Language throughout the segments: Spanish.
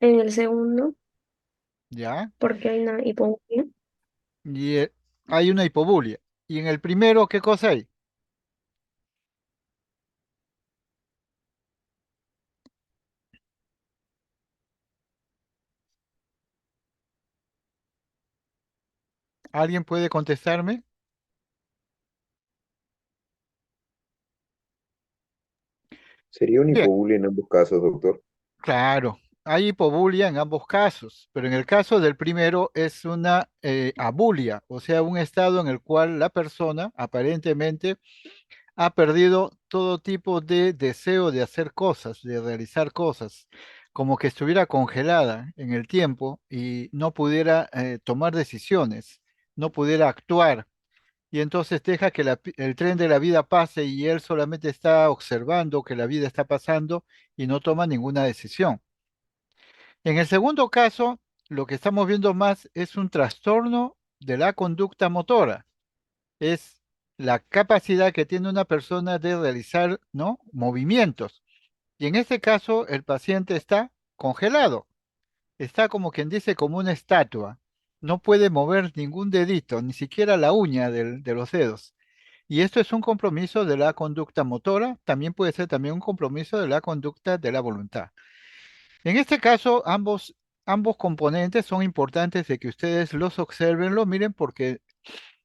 En el segundo, ¿ya? porque hay una hipobulia. Y hay una hipobulia. Y en el primero, ¿qué cosa hay? ¿Alguien puede contestarme? Sería una Bien, hipobulia en ambos casos, doctor. claro, hay hipobulia en ambos casos, pero en el caso del primero es una abulia, o sea, un estado en el cual la persona aparentemente ha perdido todo tipo de deseo de hacer cosas, de realizar cosas, como que estuviera congelada en el tiempo y no pudiera tomar decisiones, no pudiera actuar. Y entonces deja que el tren de la vida pase y él solamente está observando que la vida está pasando y no toma ninguna decisión. En el segundo caso, lo que estamos viendo más es un trastorno de la conducta motora. Es la capacidad que tiene una persona de realizar, ¿no?, movimientos. Y en este caso, el paciente está congelado. Está como quien dice, como una estatua. No puede mover ningún dedito, ni siquiera la uña de los dedos. Y esto es un compromiso de la conducta motora, también puede ser también un compromiso de la conducta de la voluntad. En este caso, ambos componentes son importantes de que ustedes los observen, los miren, porque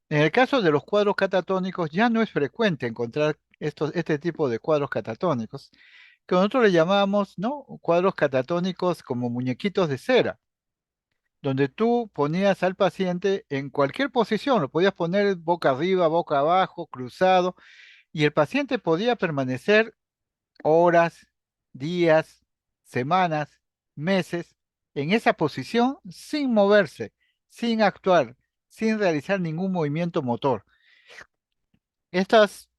en el caso de los cuadros catatónicos ya no es frecuente encontrar este tipo de cuadros catatónicos, que nosotros le llamamos, ¿no?, cuadros catatónicos como muñequitos de cera, donde tú ponías al paciente en cualquier posición, lo podías poner boca arriba, boca abajo, cruzado, y el paciente podía permanecer horas, días, semanas, meses en esa posición sin moverse, sin actuar, sin realizar ningún movimiento motor. Estas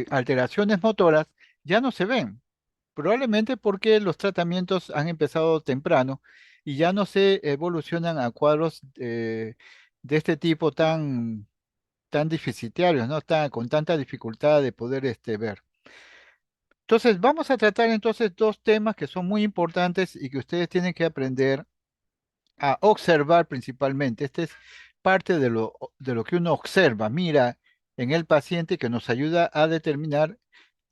alteraciones motoras ya no se ven, probablemente porque los tratamientos han empezado temprano y ya no se evolucionan a cuadros de este tipo tan deficitarios, ¿no? Con tanta dificultad de poder ver. Entonces, vamos a tratar entonces dos temas que son muy importantes y que ustedes tienen que aprender a observar principalmente. Este es parte de lo que uno observa, mira en el paciente, que nos ayuda a determinar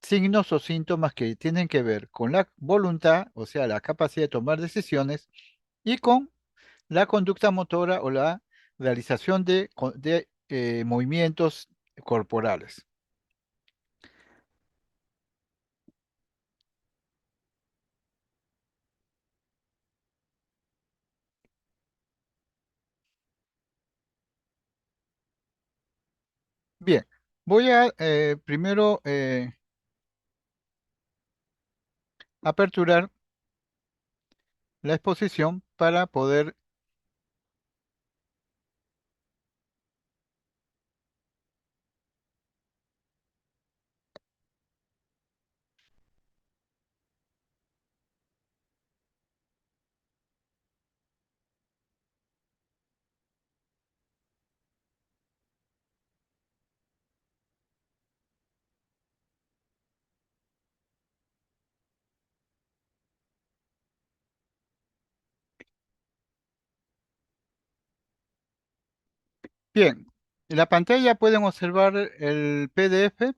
signos o síntomas que tienen que ver con la voluntad, o sea, la capacidad de tomar decisiones, y con la conducta motora o la realización de movimientos corporales. Bien, voy a primero aperturar la exposición para poder. Bien, en la pantalla pueden observar el PDF.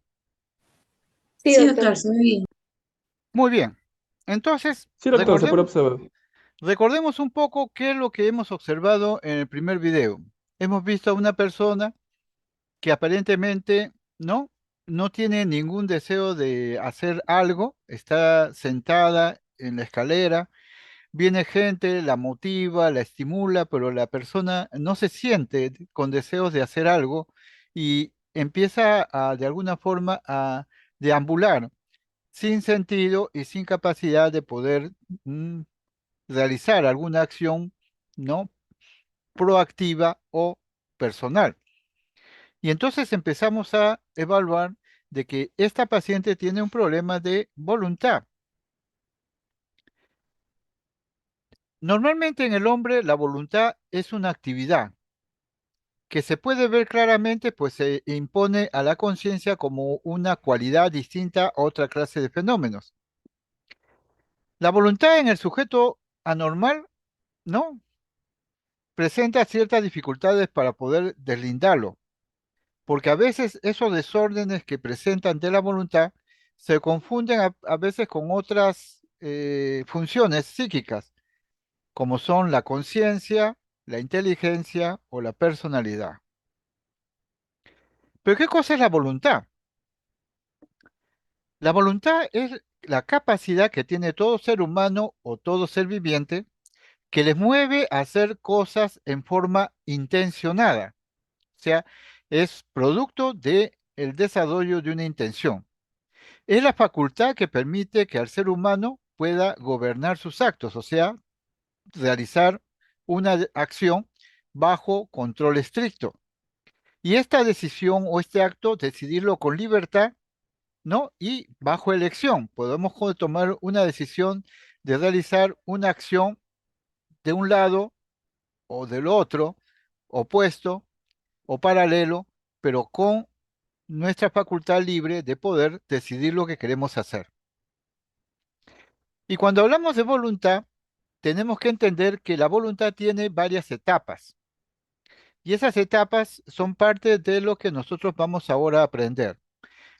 Sí, Sí, doctor, doctor. se ve bien. Muy bien. Entonces, Sí, doctor, se puede recordemos, observar. recordemos un poco qué es lo que hemos observado en el primer video. Hemos visto a una persona que aparentemente no tiene ningún deseo de hacer algo, está sentada en la escalera, viene gente, la motiva, la estimula, pero la persona no se siente con deseos de hacer algo y empieza de alguna forma a deambular sin sentido y sin capacidad de poder mm, realizar alguna acción, ¿no?, proactiva o personal. Y entonces empezamos a evaluar de que esta paciente tiene un problema de voluntad. Normalmente en el hombre la voluntad es una actividad que se puede ver claramente, pues se impone a la conciencia como una cualidad distinta a otra clase de fenómenos. La voluntad en el sujeto anormal, ¿no? Presenta ciertas dificultades para poder deslindarlo, porque a veces esos desórdenes que presentan de la voluntad se confunden a veces con otras funciones psíquicas, como son la conciencia, la inteligencia o la personalidad. Pero ¿qué cosa es la voluntad? La voluntad es la capacidad que tiene todo ser humano o todo ser viviente que les mueve a hacer cosas en forma intencionada. O sea, es producto del desarrollo de una intención. Es la facultad que permite que al ser humano pueda gobernar sus actos, o sea, realizar una acción bajo control estricto. Y esta decisión o este acto, decidirlo con libertad, ¿no? Y bajo elección. Podemos tomar una decisión de realizar una acción de un lado o del otro, opuesto o paralelo, pero con nuestra facultad libre de poder decidir lo que queremos hacer. Y cuando hablamos de voluntad, tenemos que entender que la voluntad tiene varias etapas. Y esas etapas son parte de lo que nosotros vamos ahora a aprender.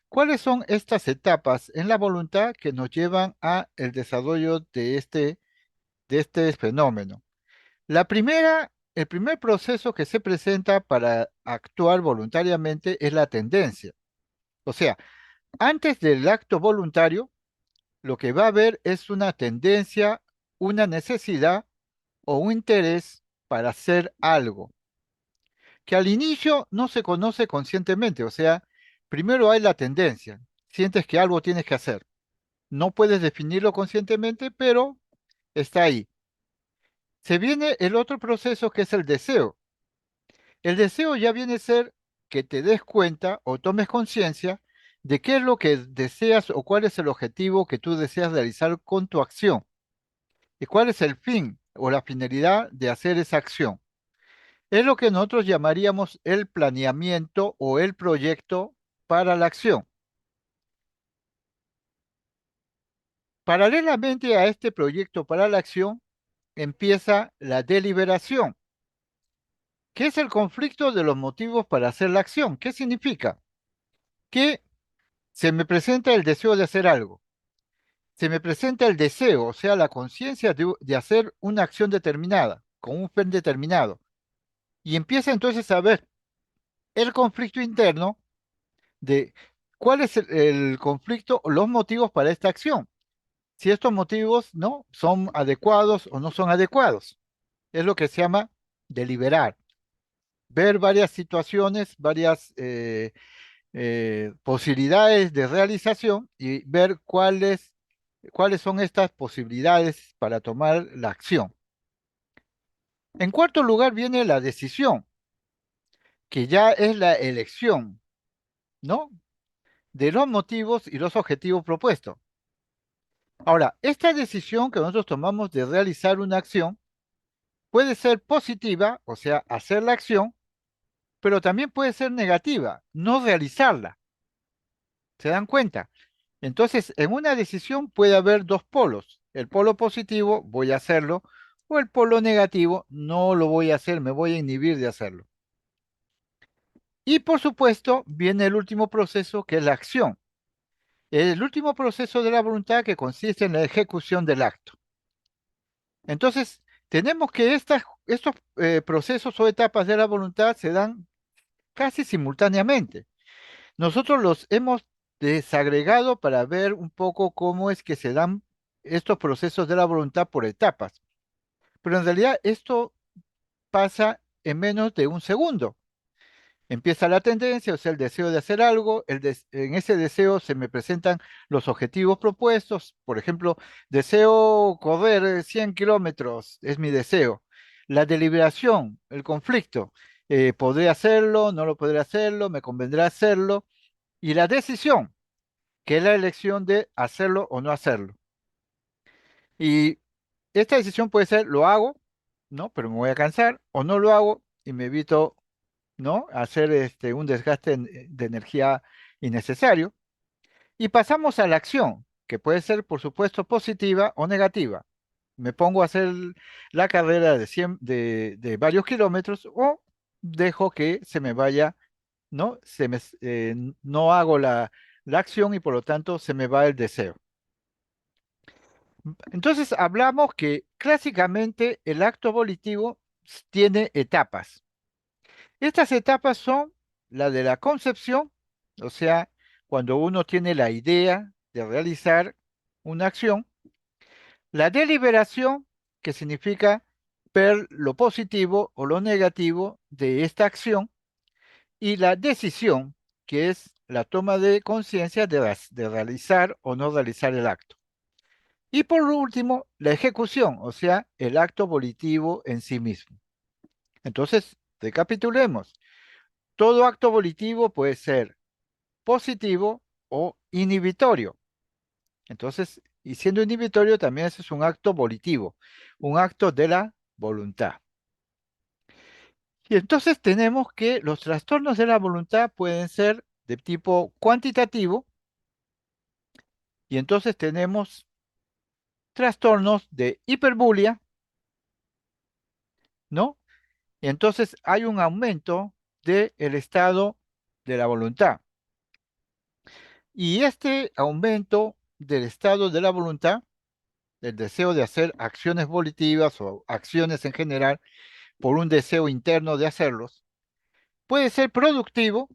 ¿Cuáles son estas etapas en la voluntad que nos llevan a el desarrollo de este fenómeno? La primera, el primer proceso que se presenta para actuar voluntariamente es la tendencia. O sea, antes del acto voluntario, lo que va a haber es una tendencia, una necesidad o un interés para hacer algo, que al inicio no se conoce conscientemente. O sea, primero hay la tendencia, sientes que algo tienes que hacer. No puedes definirlo conscientemente, pero está ahí. Se viene el otro proceso que es el deseo. El deseo ya viene a ser que te des cuenta o tomes conciencia de qué es lo que deseas o cuál es el objetivo que tú deseas realizar con tu acción y cuál es el fin o la finalidad de hacer esa acción. Es lo que nosotros llamaríamos el planeamiento o el proyecto para la acción. Paralelamente a este proyecto para la acción, empieza la deliberación, que es el conflicto de los motivos para hacer la acción. ¿Qué significa? Que se me presenta el deseo de hacer algo, se me presenta el deseo, o sea, la conciencia de hacer una acción determinada, con un fin determinado, y empieza entonces a ver el conflicto interno de cuál es el conflicto o los motivos para esta acción. Si estos motivos no son adecuados o no son adecuados. Es lo que se llama deliberar. Ver varias situaciones, varias posibilidades de realización y ver cuáles son estas posibilidades para tomar la acción. En cuarto lugar viene la decisión, que ya es la elección, ¿no? De los motivos y los objetivos propuestos. Ahora, esta decisión que nosotros tomamos de realizar una acción puede ser positiva, o sea, hacer la acción, pero también puede ser negativa, no realizarla. ¿Se dan cuenta? Entonces, en una decisión puede haber dos polos. El polo positivo, voy a hacerlo, o el polo negativo, no lo voy a hacer, me voy a inhibir de hacerlo. Y por supuesto, viene el último proceso, que es la acción. El último proceso de la voluntad que consiste en la ejecución del acto. Entonces, tenemos que estos procesos o etapas de la voluntad se dan casi simultáneamente. Nosotros los hemos desagregado para ver un poco cómo es que se dan estos procesos de la voluntad por etapas. Pero en realidad esto pasa en menos de un segundo. Empieza la tendencia, o sea, el deseo de hacer algo, en ese deseo se me presentan los objetivos propuestos, por ejemplo, deseo correr 100 kilómetros, es mi deseo. La deliberación, el conflicto, ¿podré hacerlo? ¿No lo podré hacerlo? ¿Me convendrá hacerlo? Y la decisión, que es la elección de hacerlo o no hacerlo. Y esta decisión puede ser, lo hago, ¿no? Pero me voy a cansar, o no lo hago y me evito, ¿no? Hacer un desgaste de energía innecesario. Y pasamos a la acción, que puede ser, por supuesto, positiva o negativa. me pongo a hacer la carrera de, 100 de varios kilómetros o dejo que se me vaya, ¿no? No hago la acción y por lo tanto se me va el deseo. Entonces hablamos que clásicamente el acto volitivo tiene etapas. Estas etapas son la de la concepción, o sea, cuando uno tiene la idea de realizar una acción, la deliberación, que significa ver lo positivo o lo negativo de esta acción, y la decisión, que es la toma de conciencia de realizar o no realizar el acto. Y por último, la ejecución, o sea, el acto volitivo en sí mismo. Entonces, recapitulemos. Todo acto volitivo puede ser positivo o inhibitorio. Entonces, y siendo inhibitorio, también ese es un acto volitivo, un acto de la voluntad. Y entonces tenemos que los trastornos de la voluntad pueden ser de tipo cuantitativo, y entonces tenemos trastornos de hiperbulia, ¿no? Y entonces hay un aumento del estado de la voluntad. Y este aumento del estado de la voluntad, el deseo de hacer acciones volitivas o acciones en general por un deseo interno de hacerlos, puede ser productivo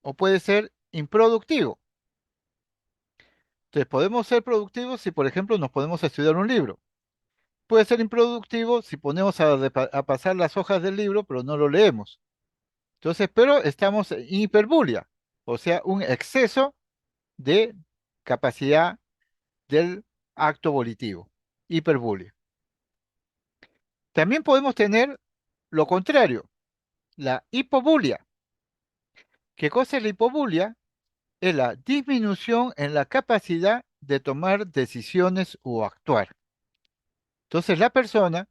o puede ser improductivo. Entonces podemos ser productivos si, por ejemplo, nos podemos estudiar un libro. Puede ser improductivo si ponemos a pasar las hojas del libro, pero no lo leemos. Entonces, pero estamos en hiperbulia, o sea, un exceso de capacidad del acto volitivo, hiperbulia. También podemos tener lo contrario, la hipobulia. ¿Qué cosa es la hipobulia? Es la disminución en la capacidad de tomar decisiones o actuar. Entonces la persona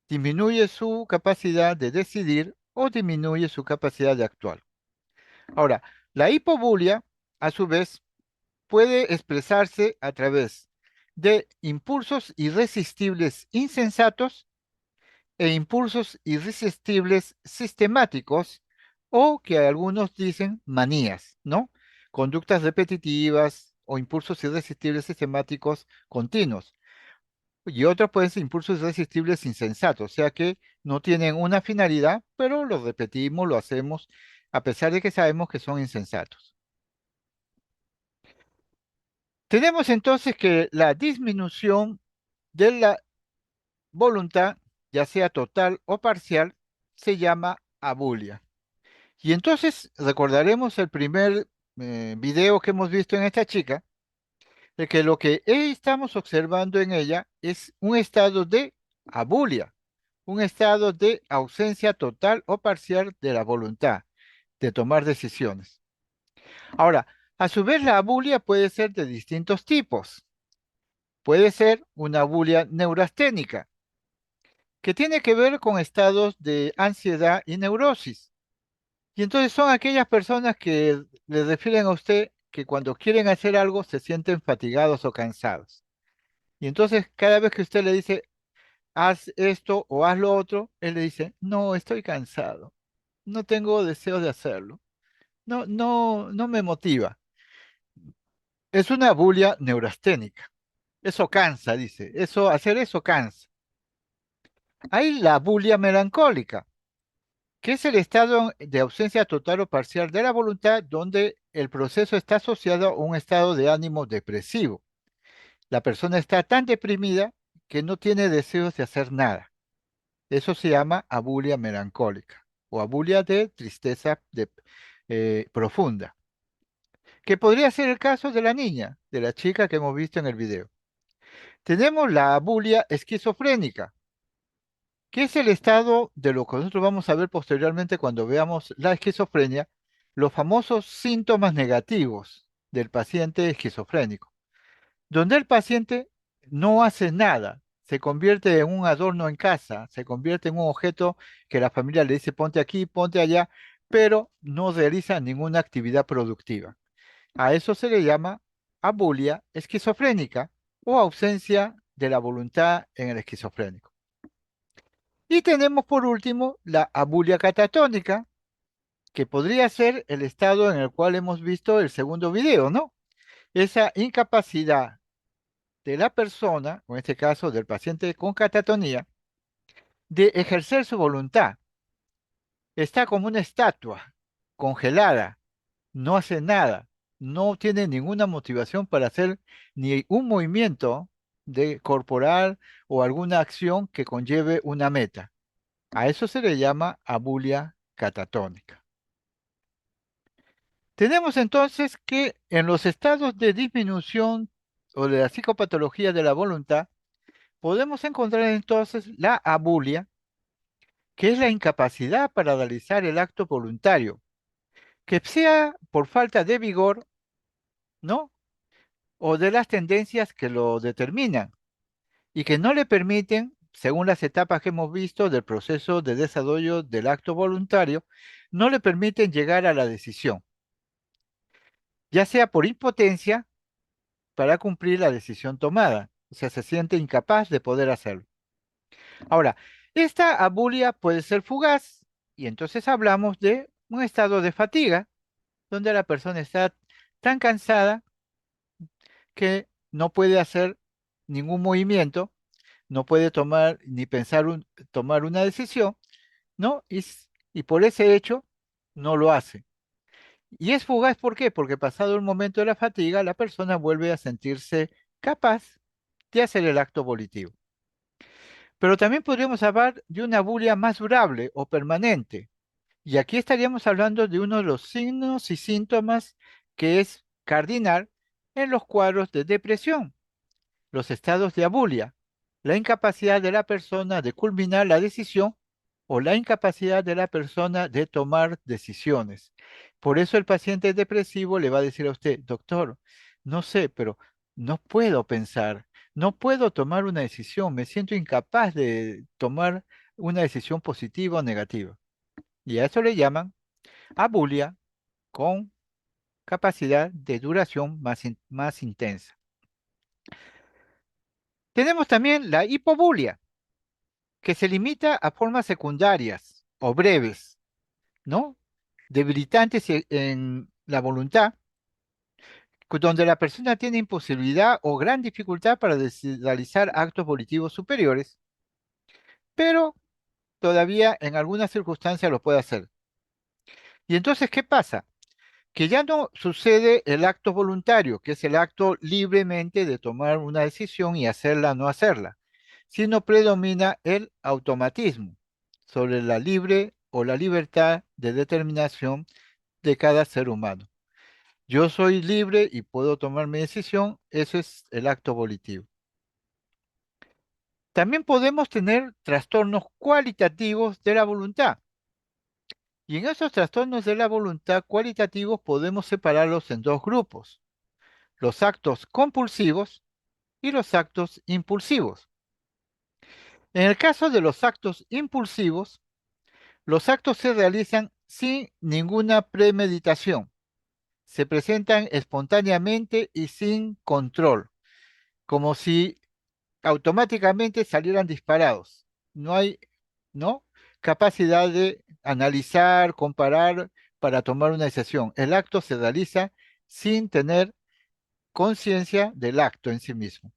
disminuye su capacidad de decidir o disminuye su capacidad de actuar. Ahora, la hipobulia, a su vez, puede expresarse a través de impulsos irresistibles insensatos e impulsos irresistibles sistemáticos o que algunos dicen manías, ¿no? Conductas repetitivas o impulsos irresistibles sistemáticos continuos. Y otros pueden ser impulsos irresistibles insensatos, o sea que no tienen una finalidad, pero lo repetimos, lo hacemos, a pesar de que sabemos que son insensatos. Tenemos entonces que la disminución de la voluntad, ya sea total o parcial, se llama abulia. Y entonces recordaremos el primer video que hemos visto en esta chica, de que lo que estamos observando en ella es un estado de abulia, un estado de ausencia total o parcial de la voluntad, de tomar decisiones. Ahora, a su vez la abulia puede ser de distintos tipos. Puede ser una abulia neurasténica, que tiene que ver con estados de ansiedad y neurosis. Y entonces son aquellas personas que le refieren a usted que cuando quieren hacer algo se sienten fatigados o cansados. Y entonces cada vez que usted le dice, haz esto o haz lo otro, él le dice, no, estoy cansado, no tengo deseo de hacerlo, no me motiva. Es una bulia neurasténica. Eso cansa, dice. Hacer eso cansa. Hay la bulia melancólica, que es el estado de ausencia total o parcial de la voluntad donde el proceso está asociado a un estado de ánimo depresivo. La persona está tan deprimida que no tiene deseos de hacer nada. Eso se llama abulia melancólica o abulia de tristeza profunda, que podría ser el caso de la niña, de la chica que hemos visto en el video. Tenemos la abulia esquizofrénica, que es el estado de lo que nosotros vamos a ver posteriormente cuando veamos la esquizofrenia, los famosos síntomas negativos del paciente esquizofrénico, donde el paciente no hace nada, se convierte en un adorno en casa, se convierte en un objeto que la familia le dice ponte aquí, ponte allá, pero no realiza ninguna actividad productiva. A eso se le llama abulia esquizofrénica o ausencia de la voluntad en el esquizofrénico. Y tenemos por último la abulia catatónica, que podría ser el estado en el cual hemos visto el segundo video, ¿no? Esa incapacidad de la persona, o en este caso del paciente con catatonía, de ejercer su voluntad. Está como una estatua, congelada, no hace nada, no tiene ninguna motivación para hacer ni un movimiento de corporal o alguna acción que conlleve una meta. A eso se le llama abulia catatónica. Tenemos entonces que en los estados de disminución o de la psicopatología de la voluntad, podemos encontrar entonces la abulia, que es la incapacidad para realizar el acto voluntario, que sea por falta de vigor, ¿no? O de las tendencias que lo determinan y que no le permiten, según las etapas que hemos visto del proceso de desarrollo del acto voluntario, no le permiten llegar a la decisión, ya sea por impotencia para cumplir la decisión tomada, o sea, se siente incapaz de poder hacerlo. Ahora, esta abulia puede ser fugaz y entonces hablamos de un estado de fatiga, donde la persona está tan cansada que no puede hacer ningún movimiento, no puede tomar ni pensar tomar una decisión, ¿no? Y por ese hecho no lo hace. Y es fugaz, ¿por qué? Porque pasado el momento de la fatiga, la persona vuelve a sentirse capaz de hacer el acto volitivo. Pero también podríamos hablar de una bulia más durable o permanente. Y aquí estaríamos hablando de uno de los signos y síntomas que es cardinal en los cuadros de depresión, los estados de abulia, la incapacidad de la persona de culminar la decisión o la incapacidad de la persona de tomar decisiones. Por eso el paciente depresivo le va a decir a usted, doctor, no sé, pero no puedo pensar, no puedo tomar una decisión, me siento incapaz de tomar una decisión positiva o negativa. Y a eso le llaman abulia con capacidad de duración más intensa. Tenemos también la hipobulia, que se limita a formas secundarias o breves, ¿no? Debilitantes en la voluntad, donde la persona tiene imposibilidad o gran dificultad para realizar actos volitivos superiores, pero todavía en algunas circunstancias lo puede hacer. Y entonces, ¿qué pasa? Que ya no sucede el acto voluntario, que es el acto libremente de tomar una decisión y hacerla o no hacerla, sino predomina el automatismo sobre la libre o la libertad de determinación de cada ser humano. Yo soy libre y puedo tomar mi decisión, eso es el acto volitivo. También podemos tener trastornos cualitativos de la voluntad. Y en esos trastornos de la voluntad cualitativos podemos separarlos en dos grupos: los actos compulsivos y los actos impulsivos. En el caso de los actos impulsivos, los actos se realizan sin ninguna premeditación, se presentan espontáneamente y sin control, como si automáticamente salieran disparados. No hay, ¿no? Capacidad de analizar, comparar para tomar una decisión. El acto se realiza sin tener conciencia del acto en sí mismo.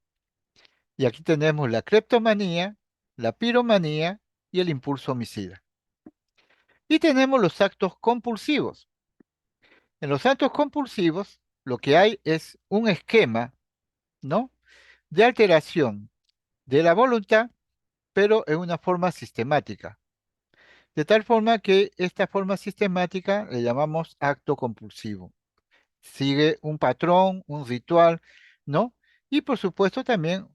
Y aquí tenemos la cleptomanía, la piromanía y el impulso homicida. Y tenemos los actos compulsivos. En los actos compulsivos, lo que hay es un esquema, ¿no? De alteración de la voluntad, pero en una forma sistemática. De tal forma que esta forma sistemática le llamamos acto compulsivo. Sigue un patrón, un ritual, ¿no? Y por supuesto también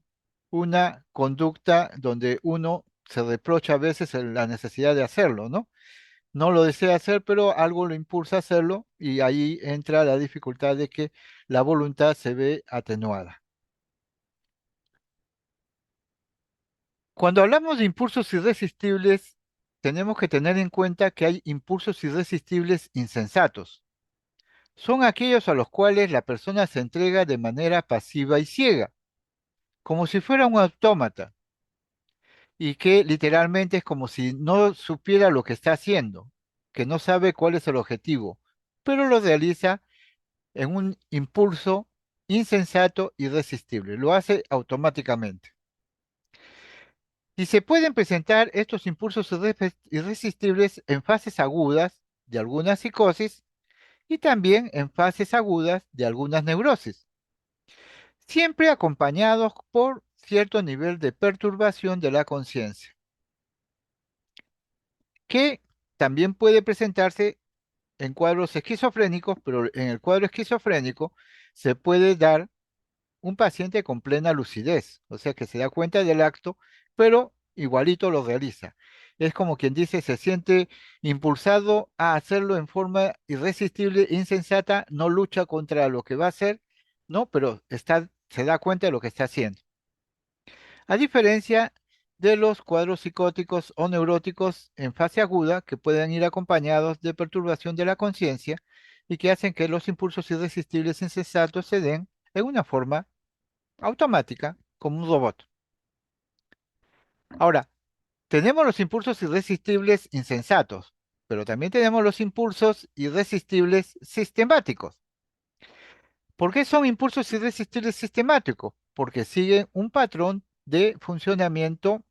una conducta donde uno se reprocha a veces la necesidad de hacerlo, ¿no? No lo desea hacer, pero algo lo impulsa a hacerlo y ahí entra la dificultad de que la voluntad se ve atenuada. Cuando hablamos de impulsos irresistibles, tenemos que tener en cuenta que hay impulsos irresistibles insensatos. Son aquellos a los cuales la persona se entrega de manera pasiva y ciega, como si fuera un autómata y que literalmente es como si no supiera lo que está haciendo, que no sabe cuál es el objetivo, pero lo realiza en un impulso insensato, irresistible. Lo hace automáticamente. Y se pueden presentar estos impulsos irresistibles en fases agudas de alguna psicosis y también en fases agudas de algunas neurosis, siempre acompañados por cierto nivel de perturbación de la conciencia, que también puede presentarse en cuadros esquizofrénicos, pero en el cuadro esquizofrénico se puede dar un paciente con plena lucidez, o sea que se da cuenta del acto, pero igualito lo realiza. Es como quien dice, se siente impulsado a hacerlo en forma irresistible, insensata, no lucha contra lo que va a hacer, ¿no? Pero se da cuenta de lo que está haciendo. A diferencia de los cuadros psicóticos o neuróticos en fase aguda, que pueden ir acompañados de perturbación de la conciencia y que hacen que los impulsos irresistibles insensatos se den en una forma automática, como un robot. Ahora, tenemos los impulsos irresistibles insensatos, pero también tenemos los impulsos irresistibles sistemáticos. ¿Por qué son impulsos irresistibles sistemáticos? Porque siguen un patrón de funcionamiento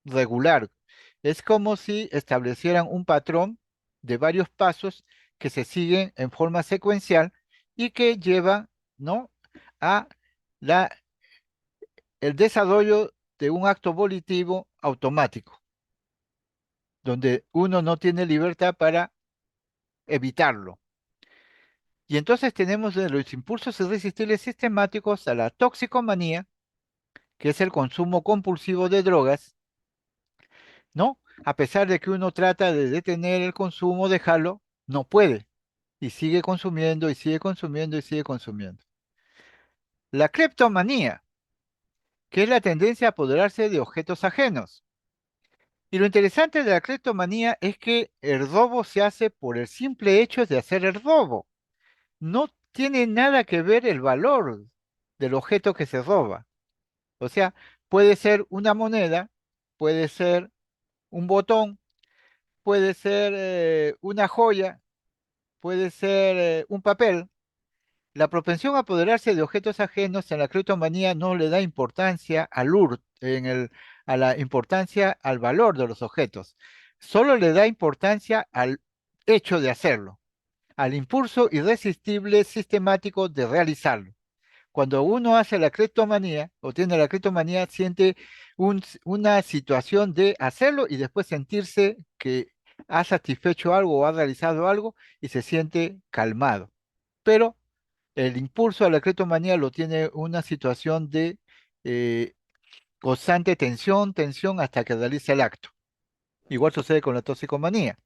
regular. Es como si establecieran un patrón de varios pasos que se siguen en forma secuencial y que llevan, ¿no?, a la el desarrollo de un acto volitivo automático, donde uno no tiene libertad para evitarlo. Y entonces tenemos de los impulsos irresistibles sistemáticos a la toxicomanía, que es el consumo compulsivo de drogas, ¿no? A pesar de que uno trata de detener el consumo, dejarlo, no puede. Y sigue consumiendo y sigue consumiendo y sigue consumiendo. La cleptomanía, que es la tendencia a apoderarse de objetos ajenos. Y lo interesante de la cleptomanía es que el robo se hace por el simple hecho de hacer el robo. No tiene nada que ver el valor del objeto que se roba. O sea, puede ser una moneda, puede ser un botón, puede ser una joya, puede ser un papel. La propensión a apoderarse de objetos ajenos en la cleptomanía no le da importancia al a la importancia al valor de los objetos. Solo le da importancia al hecho de hacerlo, al impulso irresistible sistemático de realizarlo. Cuando uno hace la cleptomanía o tiene la cleptomanía, siente una situación de hacerlo y después sentirse que ha satisfecho algo o ha realizado algo y se siente calmado. Pero el impulso a la cleptomanía lo tiene una situación de eh, constante tensión, tensión hasta que realiza el acto. Igual sucede con la toxicomanía.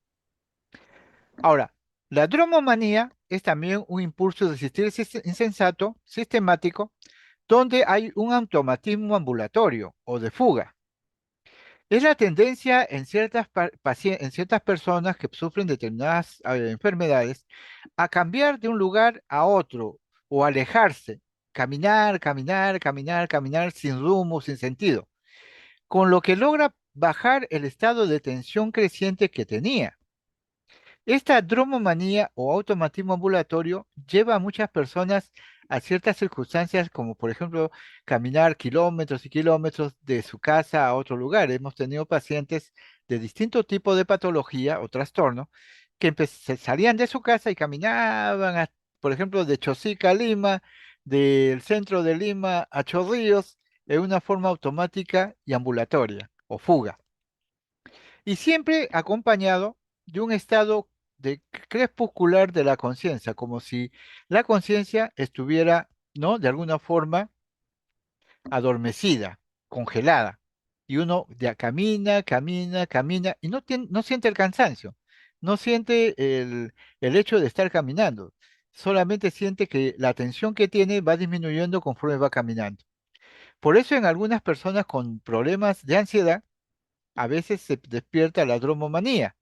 Ahora, la dromomanía es también un impulso irresistible insensato, sistemático, donde hay un automatismo ambulatorio o de fuga. Es la tendencia en en ciertas personas que sufren determinadas enfermedades a cambiar de un lugar a otro o alejarse, caminar, caminar, caminar, caminar sin rumbo, sin sentido, con lo que logra bajar el estado de tensión creciente que tenía. Esta dromomanía o automatismo ambulatorio lleva a muchas personas a ciertas circunstancias, como por ejemplo caminar kilómetros y kilómetros de su casa a otro lugar. Hemos tenido pacientes de distinto tipo de patología o trastorno que salían de su casa y caminaban, por ejemplo, de Chosica a Lima, del centro de Lima a Chorrillos, en una forma automática y ambulatoria o fuga, y siempre acompañado de un estado de crepuscular de la conciencia, como si la conciencia estuviera, ¿no?, de alguna forma adormecida, congelada, y uno ya camina, camina, camina, y no siente el cansancio, no siente el hecho de estar caminando, solamente siente que la tensión que tiene va disminuyendo conforme va caminando. Por eso en algunas personas con problemas de ansiedad, a veces se despierta la dromomanía,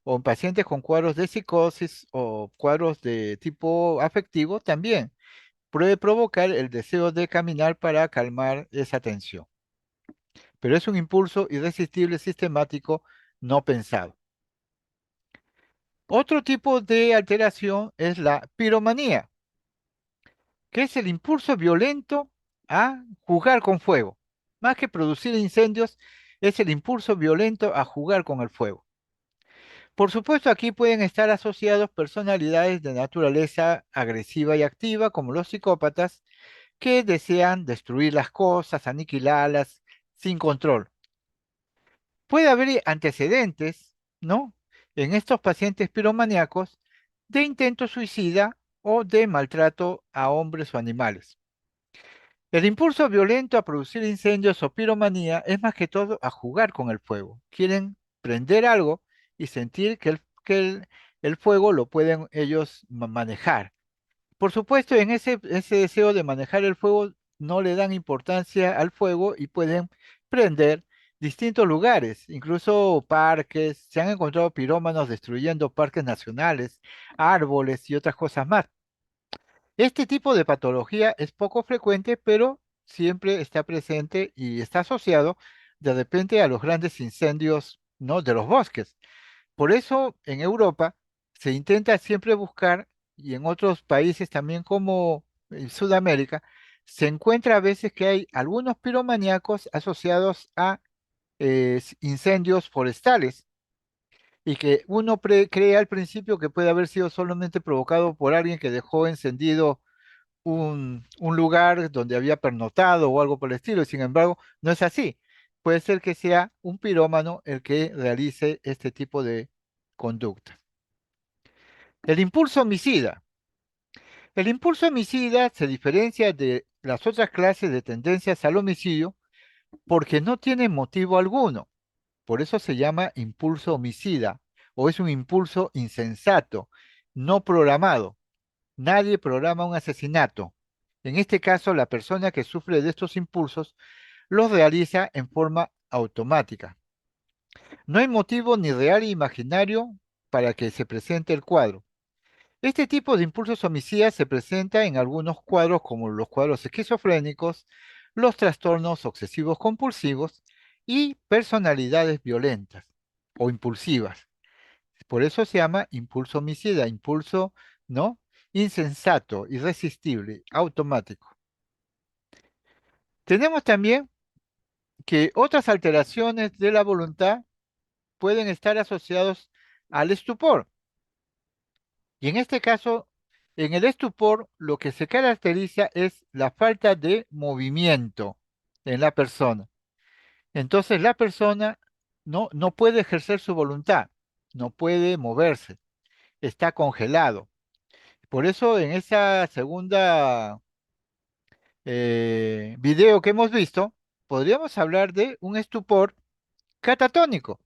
o en pacientes con cuadros de psicosis o cuadros de tipo afectivo también. puede provocar el deseo de caminar para calmar esa tensión. Pero es un impulso irresistible sistemático no pensado. Otro tipo de alteración es la piromanía, que es el impulso violento a jugar con fuego. Más que producir incendios, es el impulso violento a jugar con el fuego. Por supuesto, aquí pueden estar asociados personalidades de naturaleza agresiva y activa, como los psicópatas, que desean destruir las cosas, aniquilarlas sin control. Puede haber antecedentes, ¿no? En estos pacientes piromaníacos de intento suicida o de maltrato a hombres o animales. El impulso violento a producir incendios o piromanía es más que todo a jugar con el fuego. Quieren prender algo y sentir que el fuego lo pueden ellos manejar. Por supuesto, en ese deseo de manejar el fuego no le dan importancia al fuego y pueden prender distintos lugares, incluso parques. Se han encontrado pirómanos destruyendo parques nacionales, árboles y otras cosas más. Este tipo de patología es poco frecuente, pero siempre está presente y está asociado de repente a los grandes incendios, ¿no? de los bosques. Por eso en Europa se intenta siempre buscar, y en otros países también como en Sudamérica, se encuentra a veces que hay algunos piromaníacos asociados a incendios forestales y que uno cree al principio que puede haber sido solamente provocado por alguien que dejó encendido un lugar donde había pernotado o algo por el estilo. Sin embargo, no es así. Puede ser que sea un pirómano el que realice este tipo de conducta. El impulso homicida. El impulso homicida se diferencia de las otras clases de tendencias al homicidio porque no tiene motivo alguno. Por eso se llama impulso homicida o es un impulso insensato, no programado. Nadie programa un asesinato. En este caso, la persona que sufre de estos impulsos los realiza en forma automática. No hay motivo ni real ni imaginario para que se presente el cuadro. Este tipo de impulsos homicidas se presenta en algunos cuadros como los cuadros esquizofrénicos, los trastornos obsesivos compulsivos y personalidades violentas o impulsivas. Por eso se llama impulso homicida, impulso, ¿no? Insensato, irresistible, automático. Tenemos también que otras alteraciones de la voluntad pueden estar asociados al estupor. Y en este caso, en el estupor, lo que se caracteriza es la falta de movimiento en la persona. Entonces, la persona no puede ejercer su voluntad, no puede moverse, está congelado. Por eso, en esa segunda video que hemos visto, podríamos hablar de un estupor catatónico.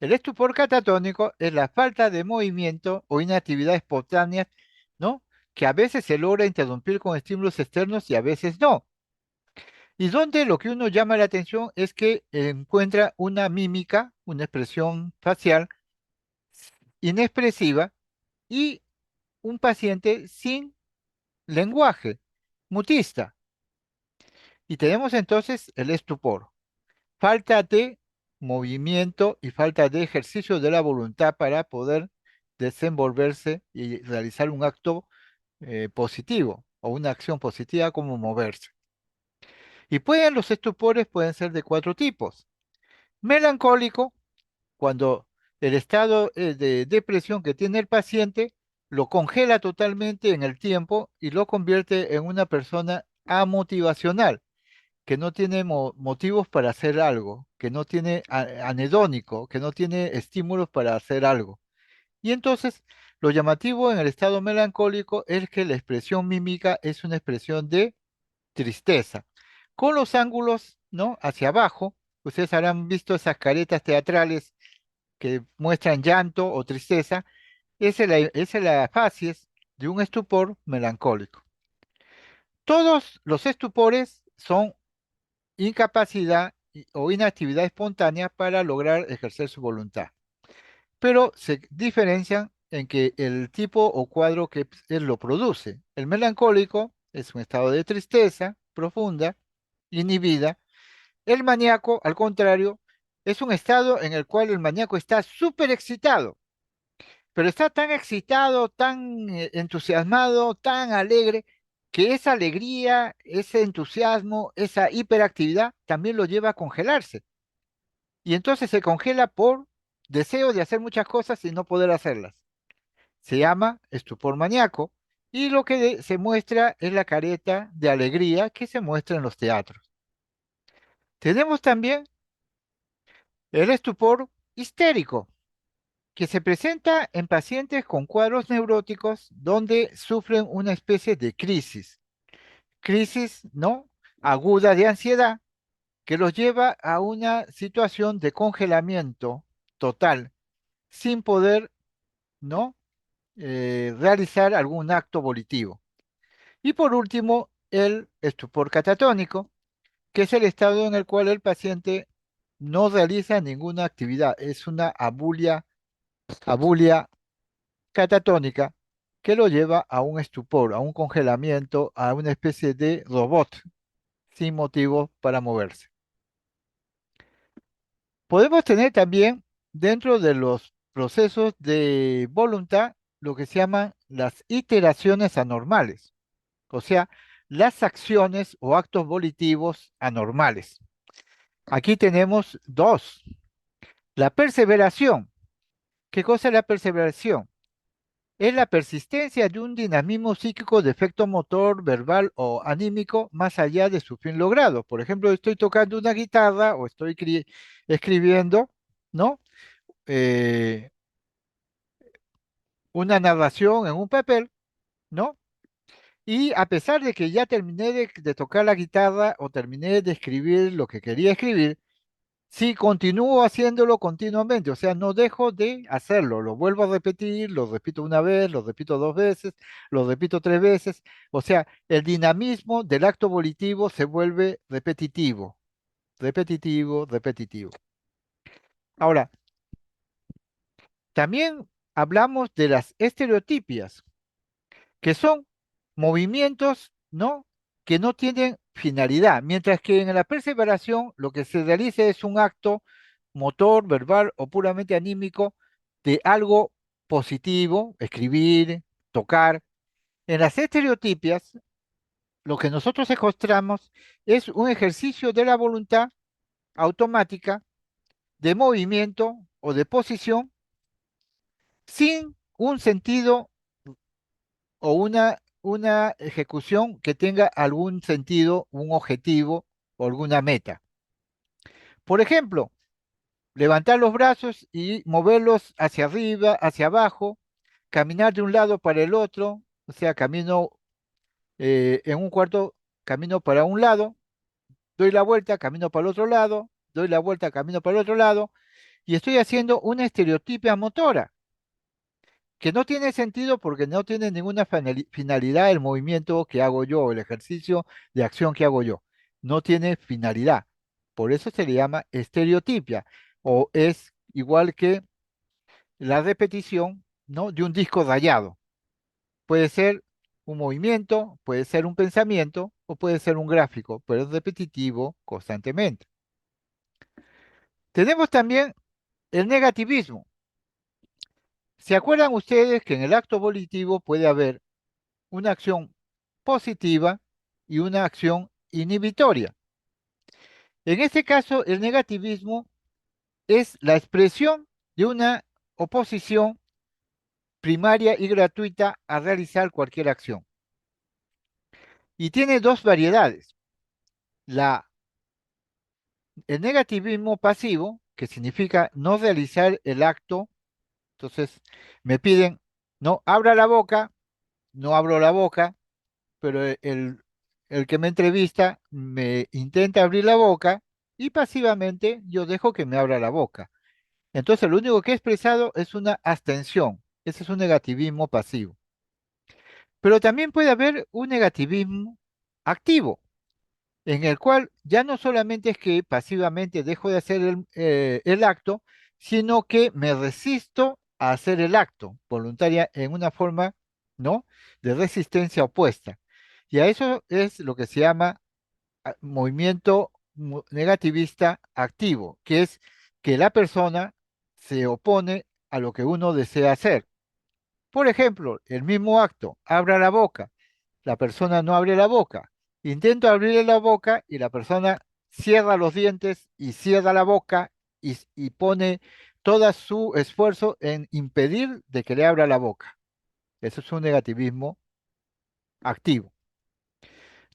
El estupor catatónico es la falta de movimiento o inactividad espontánea, ¿no? Que a veces se logra interrumpir con estímulos externos y a veces no. Y donde lo que uno llama la atención es que encuentra una mímica, una expresión facial inexpresiva y un paciente sin lenguaje, mutista. Y tenemos entonces el estupor, falta de movimiento y falta de ejercicio de la voluntad para poder desenvolverse y realizar un acto positivo o una acción positiva como moverse. Y los estupores pueden ser de cuatro tipos. Melancólico, cuando el estado de depresión que tiene el paciente lo congela totalmente en el tiempo y lo convierte en una persona amotivacional que no tiene motivos para hacer algo, que no tiene anedónico, que no tiene estímulos para hacer algo. Y entonces, lo llamativo en el estado melancólico es que la expresión mímica es una expresión de tristeza, con los ángulos, ¿no? Hacia abajo. Ustedes habrán visto esas caretas teatrales que muestran llanto o tristeza. Esa es la facies de un estupor melancólico. Todos los estupores son incapacidad o inactividad espontánea para lograr ejercer su voluntad. Pero se diferencian en que el tipo o cuadro que él lo produce. El melancólico es un estado de tristeza profunda, inhibida. El maníaco, al contrario, es un estado en el cual el maníaco está súper excitado, pero está tan excitado, tan entusiasmado, tan alegre, que esa alegría, ese entusiasmo, esa hiperactividad también lo lleva a congelarse. Y entonces se congela por deseo de hacer muchas cosas y no poder hacerlas. Se llama estupor maníaco y lo que se muestra es la careta de alegría que se muestra en los teatros. Tenemos también el estupor histérico, que se presenta en pacientes con cuadros neuróticos donde sufren una especie de crisis, ¿no? Aguda de ansiedad que los lleva a una situación de congelamiento total, sin poder, ¿no? Realizar algún acto volitivo. Y por último, el estupor catatónico, que es el estado en el cual el paciente no realiza ninguna actividad, es una abulia catatónica que lo lleva a un estupor, a un congelamiento, a una especie de robot sin motivo para moverse. Podemos tener también dentro de los procesos de voluntad lo que se llaman las iteraciones anormales, o sea, las acciones o actos volitivos anormales. Aquí tenemos dos. La perseveración. ¿Qué cosa es la perseveración? Es la persistencia de un dinamismo psíquico de efecto motor, verbal o anímico más allá de su fin logrado. Por ejemplo, estoy tocando una guitarra o estoy escribiendo, ¿no? Eh, una narración en un papel, ¿no? Y a pesar de que ya terminé de tocar la guitarra o terminé de escribir lo que quería escribir, sí, continúo haciéndolo continuamente, o sea, no dejo de hacerlo, lo vuelvo a repetir, lo repito una vez, lo repito dos veces, lo repito tres veces, o sea, el dinamismo del acto volitivo se vuelve repetitivo, repetitivo, repetitivo. Ahora, también hablamos de las estereotipias, que son movimientos, ¿no? Que no tienen finalidad, mientras que en la perseveración lo que se realiza es un acto motor, verbal o puramente anímico de algo positivo, escribir, tocar. En las estereotipias, lo que nosotros encontramos es un ejercicio de la voluntad automática, de movimiento o de posición, sin un sentido o una ejecución que tenga algún sentido, un objetivo o alguna meta. Por ejemplo, levantar los brazos y moverlos hacia arriba, hacia abajo, caminar de un lado para el otro, o sea, camino en un cuarto, camino para un lado, doy la vuelta, camino para el otro lado, doy la vuelta, camino para el otro lado, y estoy haciendo una estereotipia motora, que no tiene sentido porque no tiene ninguna finalidad el movimiento que hago yo, el ejercicio de acción que hago yo. No tiene finalidad. Por eso se le llama estereotipia, o es igual que la repetición, ¿no? De un disco rayado. Puede ser un movimiento, puede ser un pensamiento o puede ser un gráfico, pero es repetitivo constantemente. Tenemos también el negativismo. ¿Se acuerdan ustedes que en el acto volitivo puede haber una acción positiva y una acción inhibitoria? En este caso, el negativismo es la expresión de una oposición primaria y gratuita a realizar cualquier acción. Y tiene dos variedades. La, el negativismo pasivo, que significa no realizar el acto. Entonces, me piden, no, abra la boca, no abro la boca, pero el que me entrevista me intenta abrir la boca y pasivamente yo dejo que me abra la boca. Entonces, lo único que he expresado es una abstención. Ese es un negativismo pasivo. Pero también puede haber un negativismo activo, en el cual ya no solamente es que pasivamente dejo de hacer el acto, sino que me resisto a hacer el acto voluntaria en una forma, ¿no? De resistencia opuesta. Y a eso es lo que se llama movimiento negativista activo, que es que la persona se opone a lo que uno desea hacer. Por ejemplo, el mismo acto, abra la boca, la persona no abre la boca. Intento abrirle la boca y la persona cierra los dientes y cierra la boca y pone todo su esfuerzo en impedir de que le abra la boca. Eso es un negativismo activo.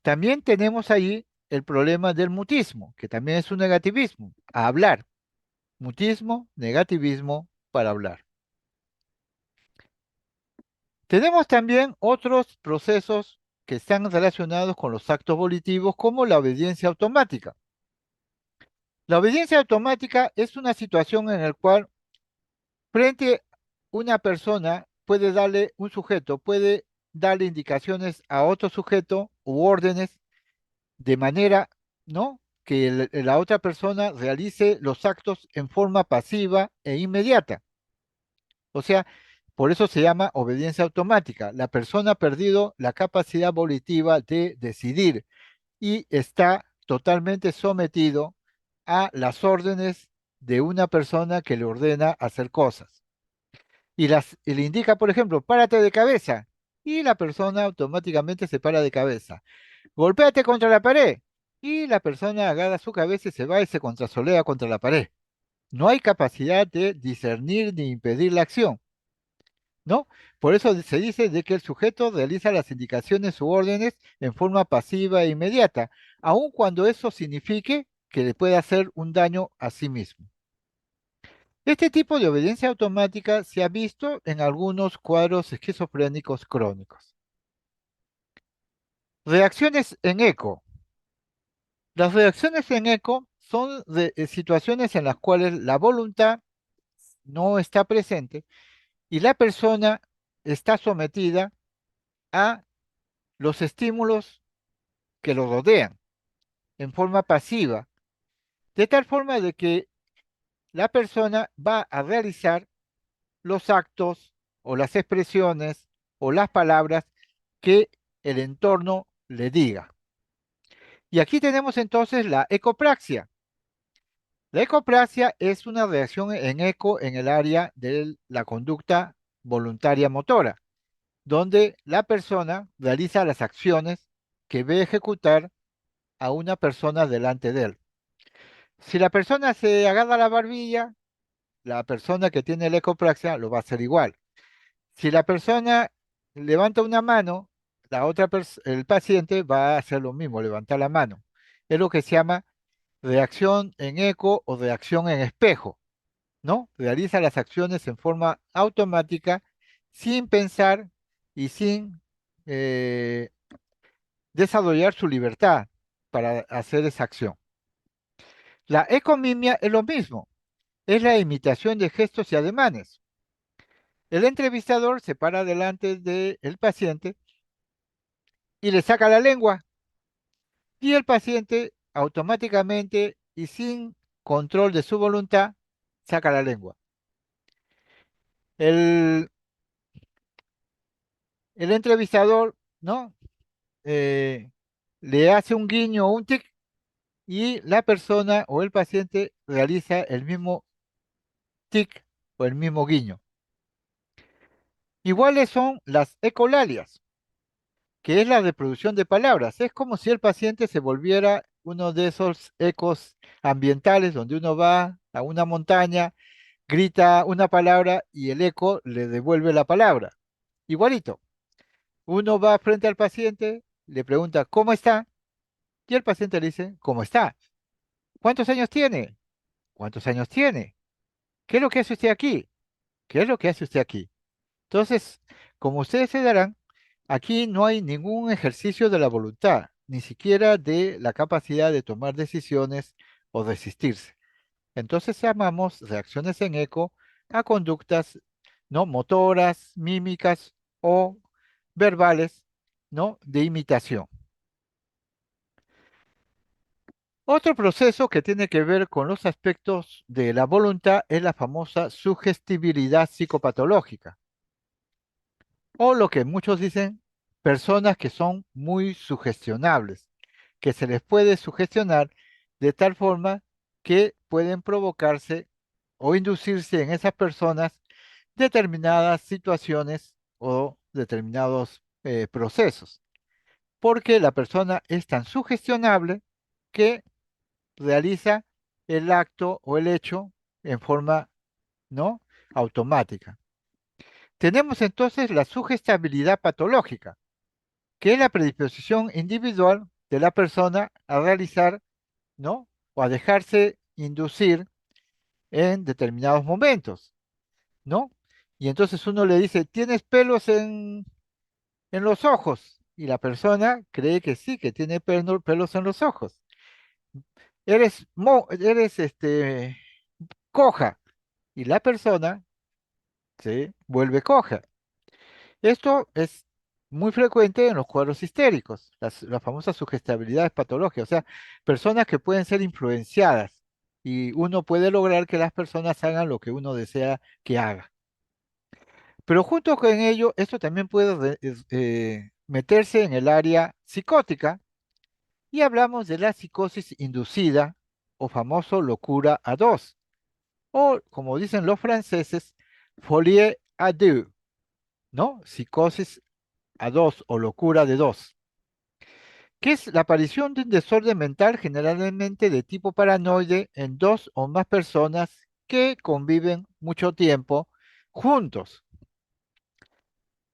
También tenemos ahí el problema del mutismo, que también es un negativismo, a hablar. Mutismo, negativismo para hablar. Tenemos también otros procesos que están relacionados con los actos volitivos, como la obediencia automática. La obediencia automática es una situación en la cual frente a una persona un sujeto puede darle indicaciones a otro sujeto u órdenes de manera, ¿no? Que la otra persona realice los actos en forma pasiva e inmediata. O sea, por eso se llama obediencia automática. La persona ha perdido la capacidad volitiva de decidir y está totalmente sometido a las órdenes de una persona que le ordena hacer cosas. Y le indica, por ejemplo, párate de cabeza. Y la persona automáticamente se para de cabeza. Golpéate contra la pared. Y la persona agarra su cabeza y se va y se contrasolea contra la pared. No hay capacidad de discernir ni impedir la acción, ¿no? Por eso se dice de que el sujeto realiza las indicaciones u órdenes en forma pasiva e inmediata, aun cuando eso signifique que le puede hacer un daño a sí mismo. Este tipo de obediencia automática se ha visto en algunos cuadros esquizofrénicos crónicos. Reacciones en eco. Las reacciones en eco son situaciones en las cuales la voluntad no está presente y la persona está sometida a los estímulos que lo rodean en forma pasiva, de tal forma de que la persona va a realizar los actos o las expresiones o las palabras que el entorno le diga. Y aquí tenemos entonces la ecopraxia. La ecopraxia es una reacción en eco en el área de la conducta voluntaria motora, donde la persona realiza las acciones que ve ejecutar a una persona delante de él. Si la persona se agarra la barbilla, la persona que tiene la ecopraxia lo va a hacer igual. Si la persona levanta una mano, el paciente va a hacer lo mismo, levantar la mano. Es lo que se llama reacción en eco o reacción en espejo, ¿no? Realiza las acciones en forma automática, sin pensar y sin eh, desarrollar su libertad para hacer esa acción. La ecomimia es lo mismo, es la imitación de gestos y ademanes. El entrevistador se para delante del paciente y le saca la lengua y el paciente automáticamente y sin control de su voluntad saca la lengua. El, el entrevistador, ¿no? Eh, le hace un guiño o un tic y la persona o el paciente realiza el mismo tic o el mismo guiño. Iguales son las ecolalias, que es la reproducción de palabras. Es como si el paciente se volviera uno de esos ecos ambientales donde uno va a una montaña, grita una palabra y el eco le devuelve la palabra. Igualito. Uno va frente al paciente, le pregunta, ¿cómo está? Y el paciente le dice, ¿cómo está? ¿Cuántos años tiene? ¿Cuántos años tiene? ¿Qué es lo que hace usted aquí? ¿Qué es lo que hace usted aquí? Entonces, como ustedes se darán, aquí no hay ningún ejercicio de la voluntad, ni siquiera de la capacidad de tomar decisiones o resistirse. Entonces llamamos reacciones en eco a conductas no motoras, mímicas o verbales, ¿no? De imitación. Otro proceso que tiene que ver con los aspectos de la voluntad es la famosa sugestibilidad psicopatológica, o lo que muchos dicen, personas que son muy sugestionables, que se les puede sugestionar de tal forma que pueden provocarse o inducirse en esas personas determinadas situaciones o determinados procesos, porque la persona es tan sugestionable que realiza el acto o el hecho en forma no automática. Tenemos entonces la sugestibilidad patológica, que es la predisposición individual de la persona a realizar, ¿no? O a dejarse inducir en determinados momentos, ¿no? Y entonces uno le dice, ¿tienes pelos en los ojos? Y la persona cree que sí, que tiene pelos en los ojos. Eres coja. Y la persona se vuelve coja. Esto es muy frecuente en los cuadros histéricos, las famosas sugestibilidades patológicas, o sea, personas que pueden ser influenciadas y uno puede lograr que las personas hagan lo que uno desea que haga. Pero junto con ello, esto también puede meterse en el área psicótica y hablamos de la psicosis inducida o famoso locura a dos, o como dicen los franceses, folie à deux, ¿no? Psicosis a dos o locura de dos, que es la aparición de un desorden mental generalmente de tipo paranoide en dos o más personas que conviven mucho tiempo juntos.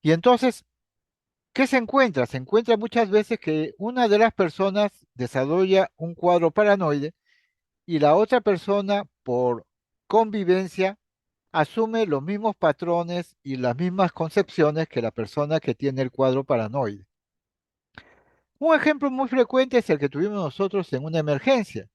Y entonces, ¿qué se encuentra? Se encuentra muchas veces que una de las personas desarrolla un cuadro paranoide y la otra persona, por convivencia, asume los mismos patrones y las mismas concepciones que la persona que tiene el cuadro paranoide. Un ejemplo muy frecuente es el que tuvimos nosotros en una emergencia.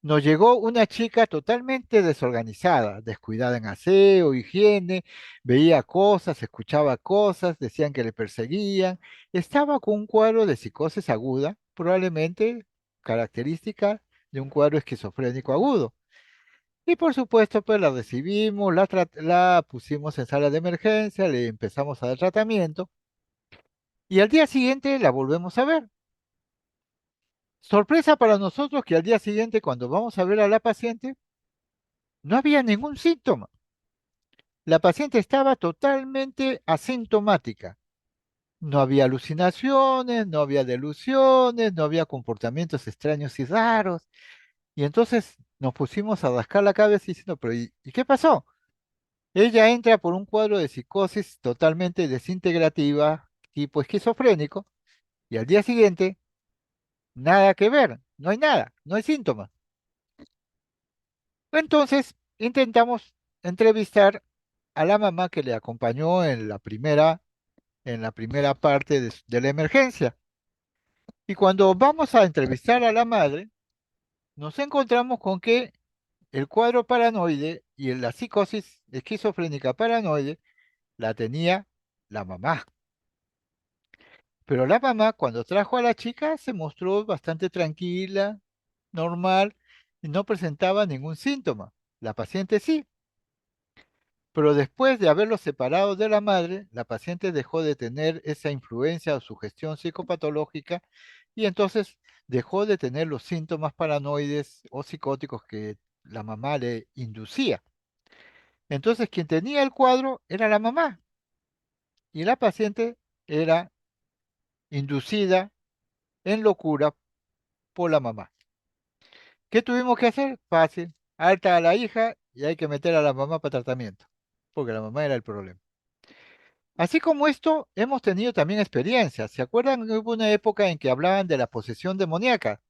Nos llegó una chica totalmente desorganizada, descuidada en aseo, higiene, veía cosas, escuchaba cosas, decían que le perseguían. Estaba con un cuadro de psicosis aguda, probablemente característica de un cuadro esquizofrénico agudo. Y por supuesto, pues la recibimos, la pusimos en sala de emergencia, le empezamos a dar tratamiento y al día siguiente la volvemos a ver. Sorpresa para nosotros que al día siguiente, cuando vamos a ver a la paciente, no había ningún síntoma. La paciente estaba totalmente asintomática. No había alucinaciones, no había delusiones, no había comportamientos extraños y raros. Y entonces nos pusimos a rascar la cabeza diciendo, pero ¿y qué pasó? Ella entra por un cuadro de psicosis totalmente desintegrativa, tipo esquizofrénico, y al día siguiente, nada que ver, no hay nada, no hay síntomas. Entonces, intentamos entrevistar a la mamá que le acompañó en la primera parte de la emergencia. Y cuando vamos a entrevistar a la madre, nos encontramos con que el cuadro paranoide y la psicosis esquizofrénica paranoide la tenía la mamá. Pero la mamá, cuando trajo a la chica, se mostró bastante tranquila, normal, y no presentaba ningún síntoma. La paciente sí. Pero después de haberlo separado de la madre, la paciente dejó de tener esa influencia o sugestión psicopatológica y entonces dejó de tener los síntomas paranoides o psicóticos que la mamá le inducía. Entonces quien tenía el cuadro era la mamá y la paciente era inducida en locura por la mamá. ¿Qué tuvimos que hacer? Fácil. Alta a la hija y hay que meter a la mamá para tratamiento, porque la mamá era el problema. Así como esto, hemos tenido también experiencias. ¿Se acuerdan que hubo una época en que hablaban de la posesión demoníaca?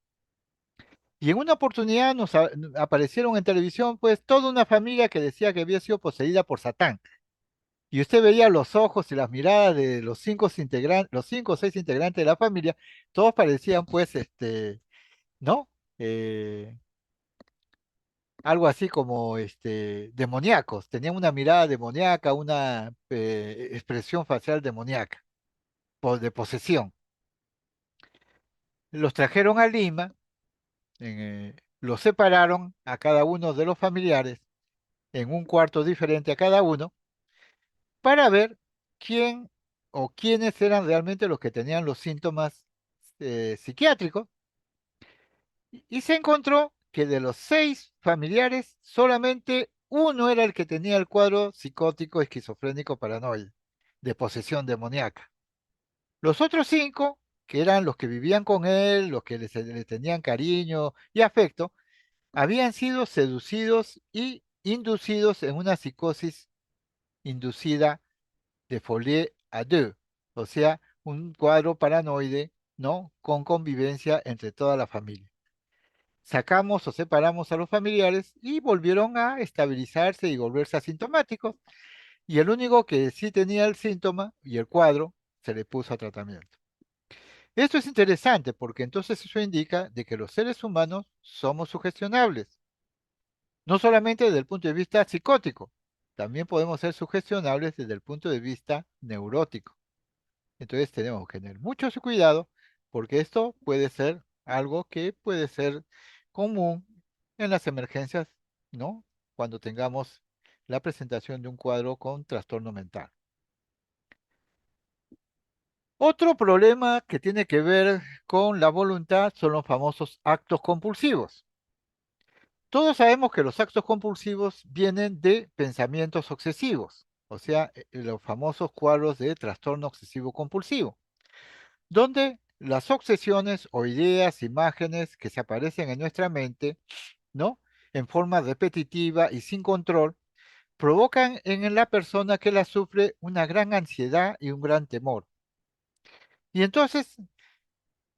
Y en una oportunidad aparecieron en televisión, pues, toda una familia que decía que había sido poseída por Satán. Y usted veía los ojos y las miradas de los cinco o seis integrantes de la familia, todos parecían, pues, ¿no? Eh, algo así como, demoníacos. Tenían una mirada demoníaca, una expresión facial demoníaca, de posesión. Los trajeron a Lima los separaron a cada uno de los familiares en un cuarto diferente a cada uno para ver quién o quiénes eran realmente los que tenían los síntomas psiquiátricos y se encontró que de los 6 familiares solamente uno era el que tenía el cuadro psicótico esquizofrénico paranoide de posesión demoníaca. Los otros 5, que eran los que vivían con él, los que le tenían cariño y afecto, habían sido seducidos y inducidos en una psicosis inducida de folie à deux, o sea, un cuadro paranoide, ¿no? Con convivencia entre toda la familia. Sacamos o separamos a los familiares y volvieron a estabilizarse y volverse asintomáticos. Y el único que sí tenía el síntoma y el cuadro se le puso a tratamiento. Esto es interesante porque entonces eso indica de que los seres humanos somos sugestionables, no solamente desde el punto de vista psicótico, también podemos ser sugestionables desde el punto de vista neurótico. Entonces tenemos que tener mucho cuidado porque esto puede ser algo que puede ser común en las emergencias, ¿no? Cuando tengamos la presentación de un cuadro con trastorno mental. Otro problema que tiene que ver con la voluntad son los famosos actos compulsivos. Todos sabemos que los actos compulsivos vienen de pensamientos obsesivos, o sea, los famosos cuadros de trastorno obsesivo compulsivo, donde las obsesiones o ideas, imágenes que se aparecen en nuestra mente, ¿no? En forma repetitiva y sin control, provocan en la persona que la sufre una gran ansiedad y un gran temor. Y entonces,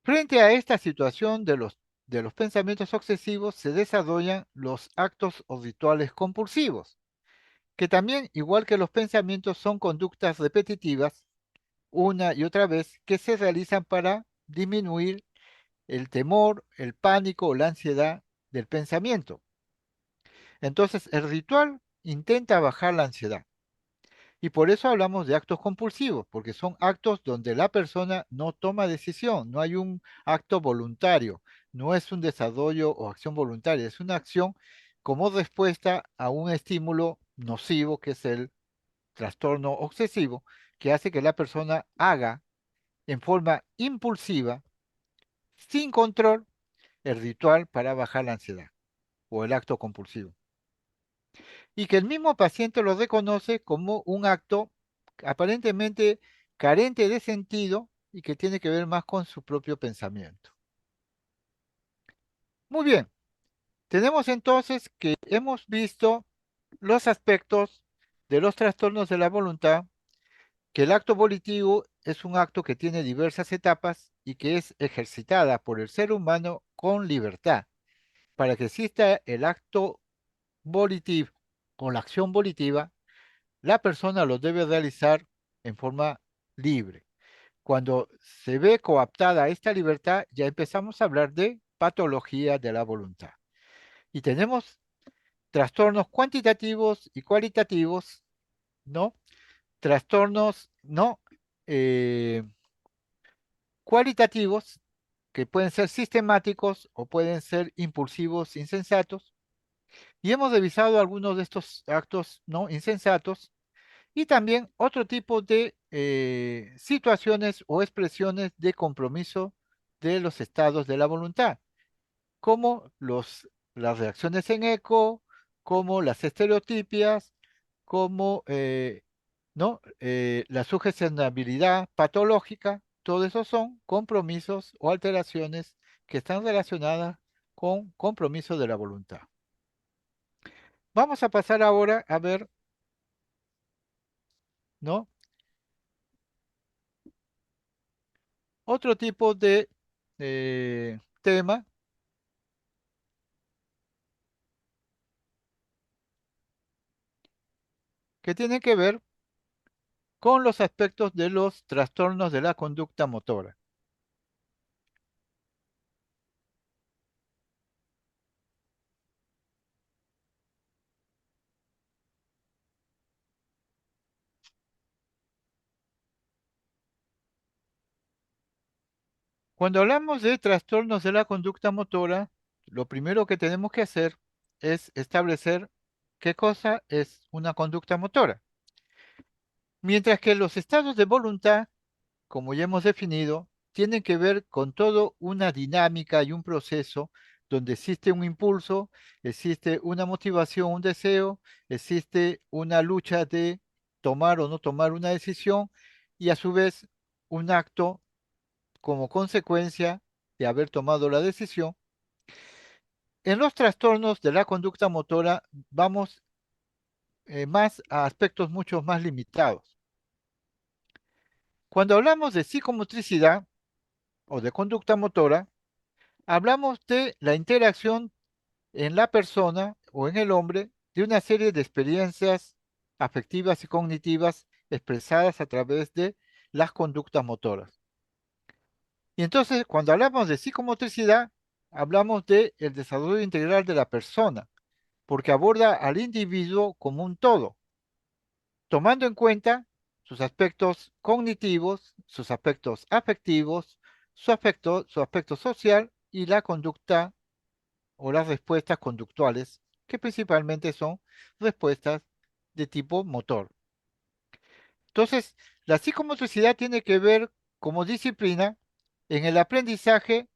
frente a esta situación de los pensamientos obsesivos, se desarrollan los actos o rituales compulsivos, que también, igual que los pensamientos, son conductas repetitivas, una y otra vez, que se realizan para disminuir el temor, el pánico o la ansiedad del pensamiento. Entonces, el ritual intenta bajar la ansiedad. Y por eso hablamos de actos compulsivos, porque son actos donde la persona no toma decisión, no hay un acto voluntario, no es un desarrollo o acción voluntaria, es una acción como respuesta a un estímulo nocivo que es el trastorno obsesivo, que hace que la persona haga en forma impulsiva, sin control, el ritual para bajar la ansiedad o el acto compulsivo. Y que el mismo paciente lo reconoce como un acto aparentemente carente de sentido y que tiene que ver más con su propio pensamiento. Muy bien, tenemos entonces que hemos visto los aspectos de los trastornos de la voluntad, que el acto volitivo es un acto que tiene diversas etapas y que es ejercitada por el ser humano con libertad. Para que exista el acto volitivo o la acción volitiva, la persona lo debe realizar en forma libre. Cuando se ve coaptada esta libertad, ya empezamos a hablar de patología de la voluntad. Y tenemos trastornos cuantitativos y cualitativos, ¿no? Trastornos, ¿no? Eh, Cualitativos, que pueden ser sistemáticos o pueden ser impulsivos, insensatos. Y hemos revisado algunos de estos actos, ¿no? Insensatos y también otro tipo de situaciones o expresiones de compromiso de los estados de la voluntad, como las reacciones en eco, como las estereotipias, como ¿no? La sugestionabilidad patológica, todo eso son compromisos o alteraciones que están relacionadas con compromiso de la voluntad. Vamos a pasar ahora a ver, ¿no? Otro tipo de tema que tiene que ver con los aspectos de los trastornos de la conducta motora. Cuando hablamos de trastornos de la conducta motora, lo primero que tenemos que hacer es establecer qué cosa es una conducta motora. Mientras que los estados de voluntad, como ya hemos definido, tienen que ver con toda una dinámica y un proceso donde existe un impulso, existe una motivación, un deseo, existe una lucha de tomar o no tomar una decisión y a su vez un acto como consecuencia de haber tomado la decisión. En los trastornos de la conducta motora vamos más a aspectos mucho más limitados. Cuando hablamos de psicomotricidad o de conducta motora, hablamos de la interacción en la persona o en el hombre de una serie de experiencias afectivas y cognitivas expresadas a través de las conductas motoras. Y entonces, cuando hablamos de psicomotricidad, hablamos del desarrollo integral de la persona, porque aborda al individuo como un todo, tomando en cuenta sus aspectos cognitivos, sus aspectos afectivos, su aspecto social y la conducta o las respuestas conductuales, que principalmente son respuestas de tipo motor. Entonces, la psicomotricidad tiene que ver como disciplina en el aprendizaje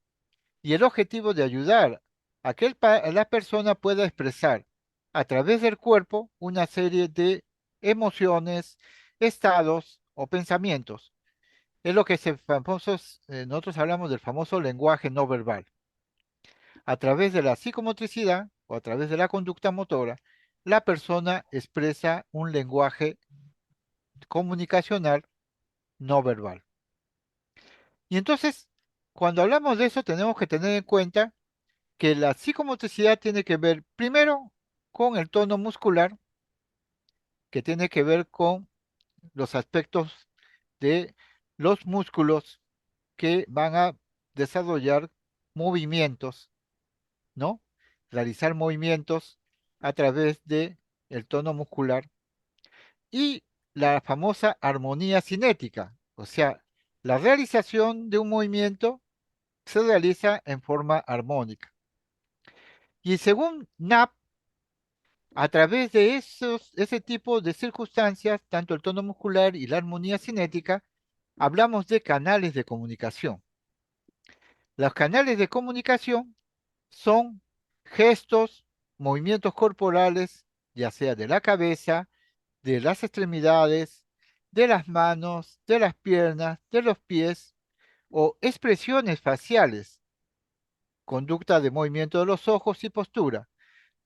y el objetivo de ayudar a que la persona pueda expresar a través del cuerpo una serie de emociones, estados o pensamientos. Es lo que nosotros hablamos del famoso lenguaje no verbal. A través de la psicomotricidad o a través de la conducta motora, la persona expresa un lenguaje comunicacional no verbal. Y entonces, cuando hablamos de eso, tenemos que tener en cuenta que la psicomotricidad tiene que ver primero con el tono muscular, que tiene que ver con los aspectos de los músculos que van a desarrollar movimientos, ¿no? Realizar movimientos a través de el tono muscular y la famosa armonía cinética, o sea, la realización de un movimiento se realiza en forma armónica. Y según Knapp, a través de ese tipo de circunstancias, tanto el tono muscular y la armonía cinética, hablamos de canales de comunicación. Los canales de comunicación son gestos, movimientos corporales, ya sea de la cabeza, de las extremidades, de las manos, de las piernas, de los pies, o expresiones faciales, conducta de movimiento de los ojos y postura.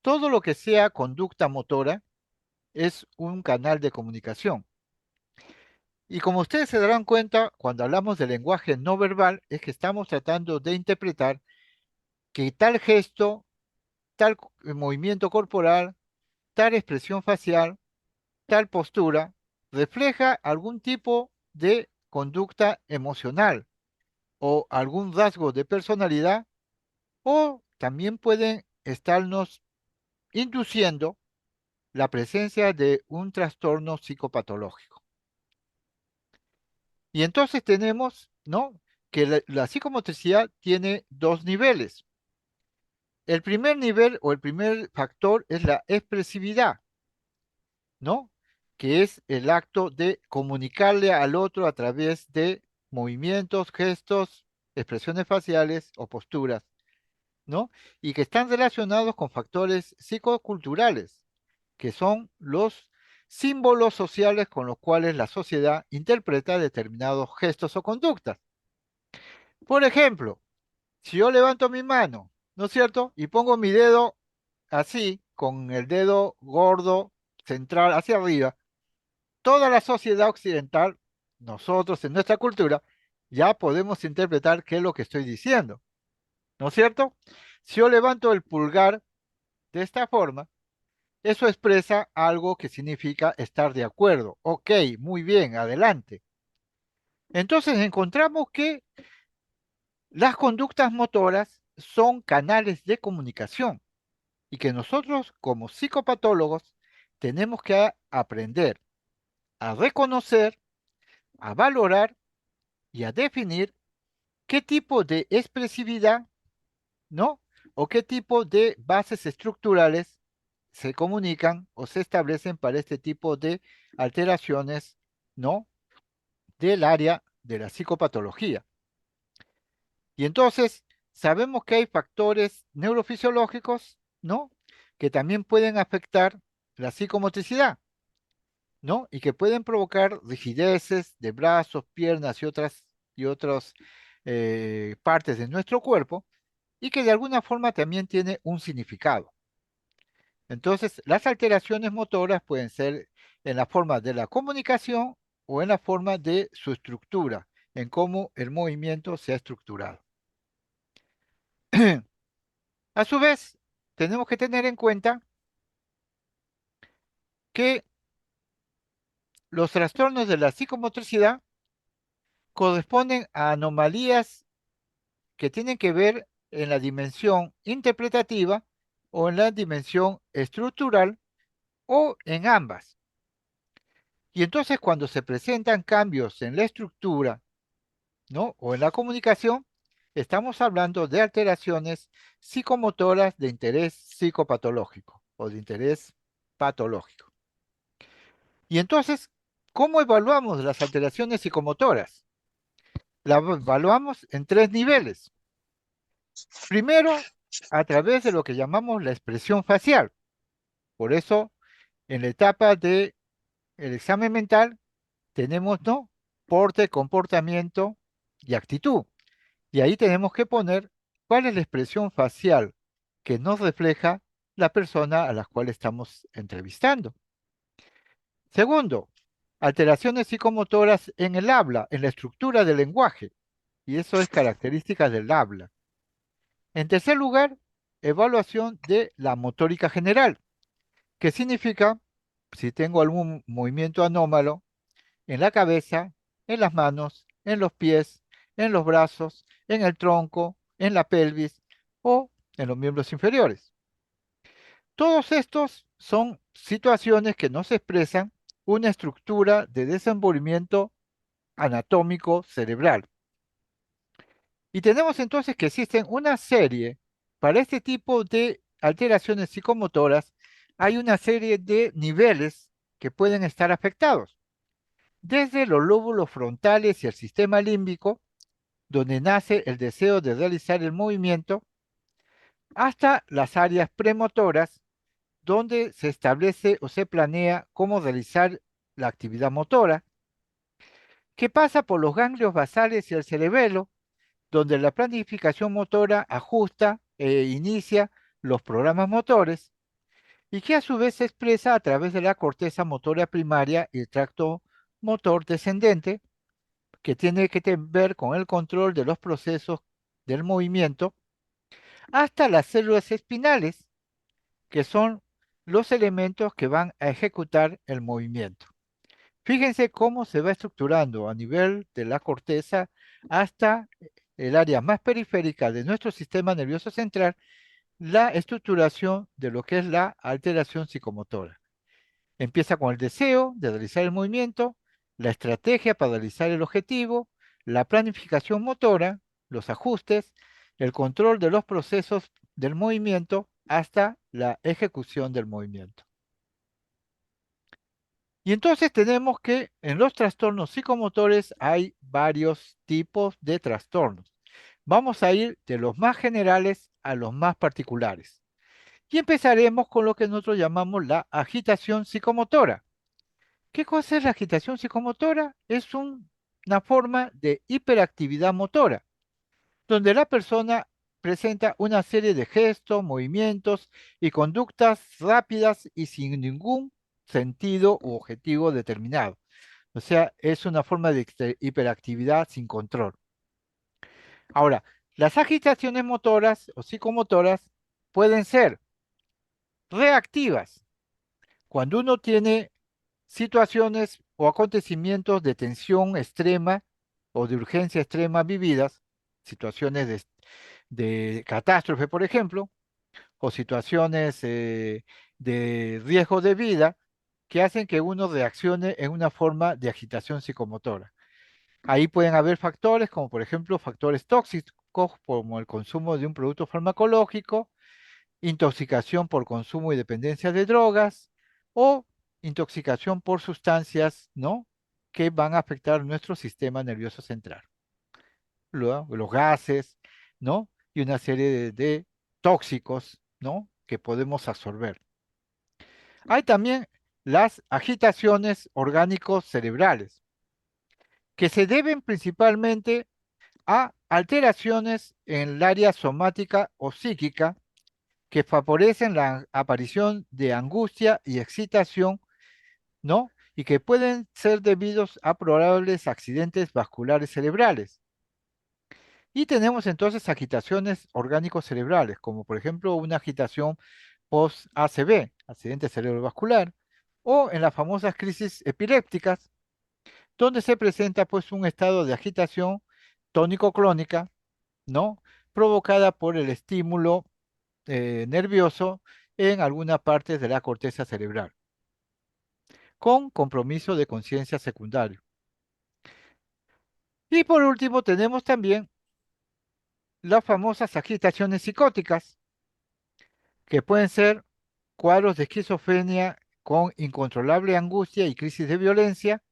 Todo lo que sea conducta motora es un canal de comunicación. Y como ustedes se darán cuenta, cuando hablamos de lenguaje no verbal, es que estamos tratando de interpretar que tal gesto, movimiento corporal, tal expresión facial, tal postura, refleja algún tipo de conducta emocional o algún rasgo de personalidad, o también pueden estarnos induciendo la presencia de un trastorno psicopatológico. Y entonces tenemos, ¿no?, que la psicomotricidad tiene dos niveles. El primer nivel o el primer factor es la expresividad, ¿no? Que es el acto de comunicarle al otro a través de movimientos, gestos, expresiones faciales o posturas, ¿no? Y que están relacionados con factores psicoculturales, que son los símbolos sociales con los cuales la sociedad interpreta determinados gestos o conductas. Por ejemplo, si yo levanto mi mano, ¿no es cierto? Y pongo mi dedo así, con el dedo gordo central hacia arriba, toda la sociedad occidental, nosotros en nuestra cultura, ya podemos interpretar qué es lo que estoy diciendo, ¿no es cierto? Si yo levanto el pulgar de esta forma, eso expresa algo que significa estar de acuerdo. Ok, muy bien, adelante. Entonces encontramos que las conductas motoras son canales de comunicación y que nosotros como psicopatólogos tenemos que aprender a reconocer, a valorar y a definir qué tipo de expresividad, ¿no?, o qué tipo de bases estructurales se comunican o se establecen para este tipo de alteraciones, ¿no? Del área de la psicopatología. Y entonces sabemos que hay factores neurofisiológicos, ¿no? Que también pueden afectar la psicomotricidad, ¿no? Y que pueden provocar rigideces de brazos, piernas y otras partes de nuestro cuerpo y que de alguna forma también tiene un significado. Entonces, las alteraciones motoras pueden ser en la forma de la comunicación o en la forma de su estructura, en cómo el movimiento se ha estructurado. A su vez, tenemos que tener en cuenta que los trastornos de la psicomotricidad corresponden a anomalías que tienen que ver en la dimensión interpretativa o en la dimensión estructural o en ambas. Y entonces cuando se presentan cambios en la estructura, ¿no? O en la comunicación, estamos hablando de alteraciones psicomotoras de interés psicopatológico o de interés patológico. Y entonces, ¿cómo evaluamos las alteraciones psicomotoras? Las evaluamos en tres niveles. Primero, a través de lo que llamamos la expresión facial. Por eso, en la etapa del examen mental, tenemos, ¿no? Porte, comportamiento y actitud. Y ahí tenemos que poner cuál es la expresión facial que nos refleja la persona a la cual estamos entrevistando. Segundo, alteraciones psicomotoras en el habla, en la estructura del lenguaje. Y eso es característica del habla. En tercer lugar, evaluación de la motórica general, que significa si tengo algún movimiento anómalo en la cabeza, en las manos, en los pies, en los brazos, en el tronco, en la pelvis o en los miembros inferiores. Todos estos son situaciones que nos expresan una estructura de desenvolvimiento anatómico cerebral. Y tenemos entonces que existen una serie, para este tipo de alteraciones psicomotoras, hay una serie de niveles que pueden estar afectados, desde los lóbulos frontales y el sistema límbico, donde nace el deseo de realizar el movimiento, hasta las áreas premotoras, donde se establece o se planea cómo realizar la actividad motora, que pasa por los ganglios basales y el cerebelo, donde la planificación motora ajusta e inicia los programas motores, y que a su vez se expresa a través de la corteza motora primaria y el tracto motor descendente, que tiene que ver con el control de los procesos del movimiento, hasta las células espinales, que son los elementos que van a ejecutar el movimiento. Fíjense cómo se va estructurando a nivel de la corteza hasta el área más periférica de nuestro sistema nervioso central, la estructuración de lo que es la alteración psicomotora. Empieza con el deseo de realizar el movimiento, la estrategia para realizar el objetivo, la planificación motora, los ajustes, el control de los procesos del movimiento hasta la ejecución del movimiento. Y entonces tenemos que en los trastornos psicomotores hay varios tipos de trastornos. Vamos a ir de los más generales a los más particulares. Y empezaremos con lo que nosotros llamamos la agitación psicomotora. ¿Qué cosa es la agitación psicomotora? Es una forma de hiperactividad motora, donde la persona presenta una serie de gestos, movimientos y conductas rápidas y sin ningún sentido u objetivo determinado. O sea, es una forma de hiperactividad sin control. Ahora, las agitaciones motoras o psicomotoras pueden ser reactivas, cuando uno tiene situaciones o acontecimientos de tensión extrema o de urgencia extrema vividas, situaciones de catástrofe, por ejemplo, o situaciones de riesgo de vida, que hacen que uno reaccione en una forma de agitación psicomotora. Ahí pueden haber factores como por ejemplo factores tóxicos fármacos como el consumo de un producto farmacológico, intoxicación por consumo y dependencia de drogas o intoxicación por sustancias, ¿no? Que van a afectar nuestro sistema nervioso central. Los gases, ¿no? Y una serie de tóxicos, ¿no? Que podemos absorber. Hay también las agitaciones orgánicos cerebrales, que se deben principalmente a alteraciones en el área somática o psíquica que favorecen la aparición de angustia y excitación, ¿no? Y que pueden ser debidos a probables accidentes vasculares cerebrales. Y tenemos entonces agitaciones orgánicos cerebrales, como por ejemplo una agitación post-ACV, accidente cerebrovascular, o en las famosas crisis epilépticas, donde se presenta pues un estado de agitación tónico-clónica, ¿no? Provocada por el estímulo nervioso en alguna parte de la corteza cerebral, con compromiso de conciencia secundario. Y por último tenemos también las famosas agitaciones psicóticas, que pueden ser cuadros de esquizofrenia con incontrolable angustia y crisis de violencia,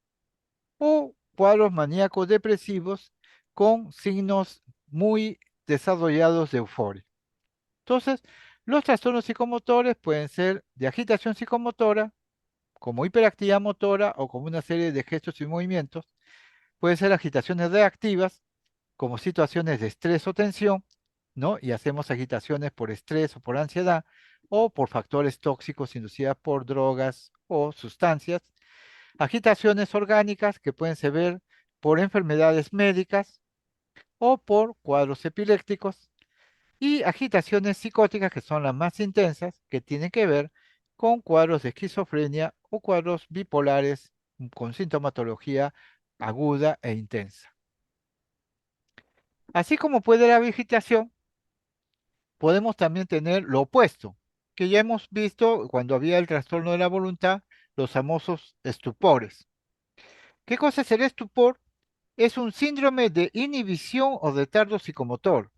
o cuadros maníacos depresivos con signos muy desarrollados de euforia. Entonces, los trastornos psicomotores pueden ser de agitación psicomotora, como hiperactividad motora o como una serie de gestos y movimientos. Pueden ser agitaciones reactivas, como situaciones de estrés o tensión, ¿no? Y hacemos agitaciones por estrés o por ansiedad, o por factores tóxicos inducidas por drogas o sustancias. Agitaciones orgánicas que pueden ser ver por enfermedades médicas o por cuadros epilépticos. Y agitaciones psicóticas que son las más intensas, que tienen que ver con cuadros de esquizofrenia o cuadros bipolares con sintomatología aguda e intensa. Así como puede la agitación, podemos también tener lo opuesto, que ya hemos visto cuando había el trastorno de la voluntad, los famosos estupores. ¿Qué cosa es el estupor? Es un síndrome de inhibición o retardo psicomotor.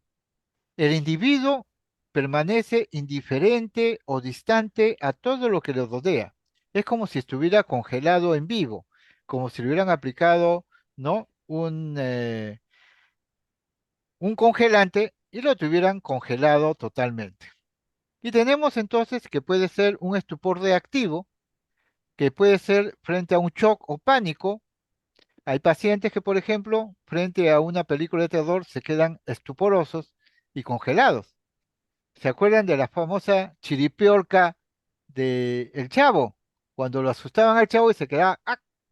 El individuo permanece indiferente o distante a todo lo que le rodea. Es como si estuviera congelado en vivo, como si le hubieran aplicado, ¿no? Un congelante y lo tuvieran congelado totalmente. Y tenemos entonces que puede ser un estupor reactivo, que puede ser frente a un shock o pánico. Hay pacientes que, por ejemplo, frente a una película de terror se quedan estuporosos y congelados. ¿Se acuerdan de la famosa chiripiorca de El Chavo? Cuando lo asustaban al Chavo y se quedaba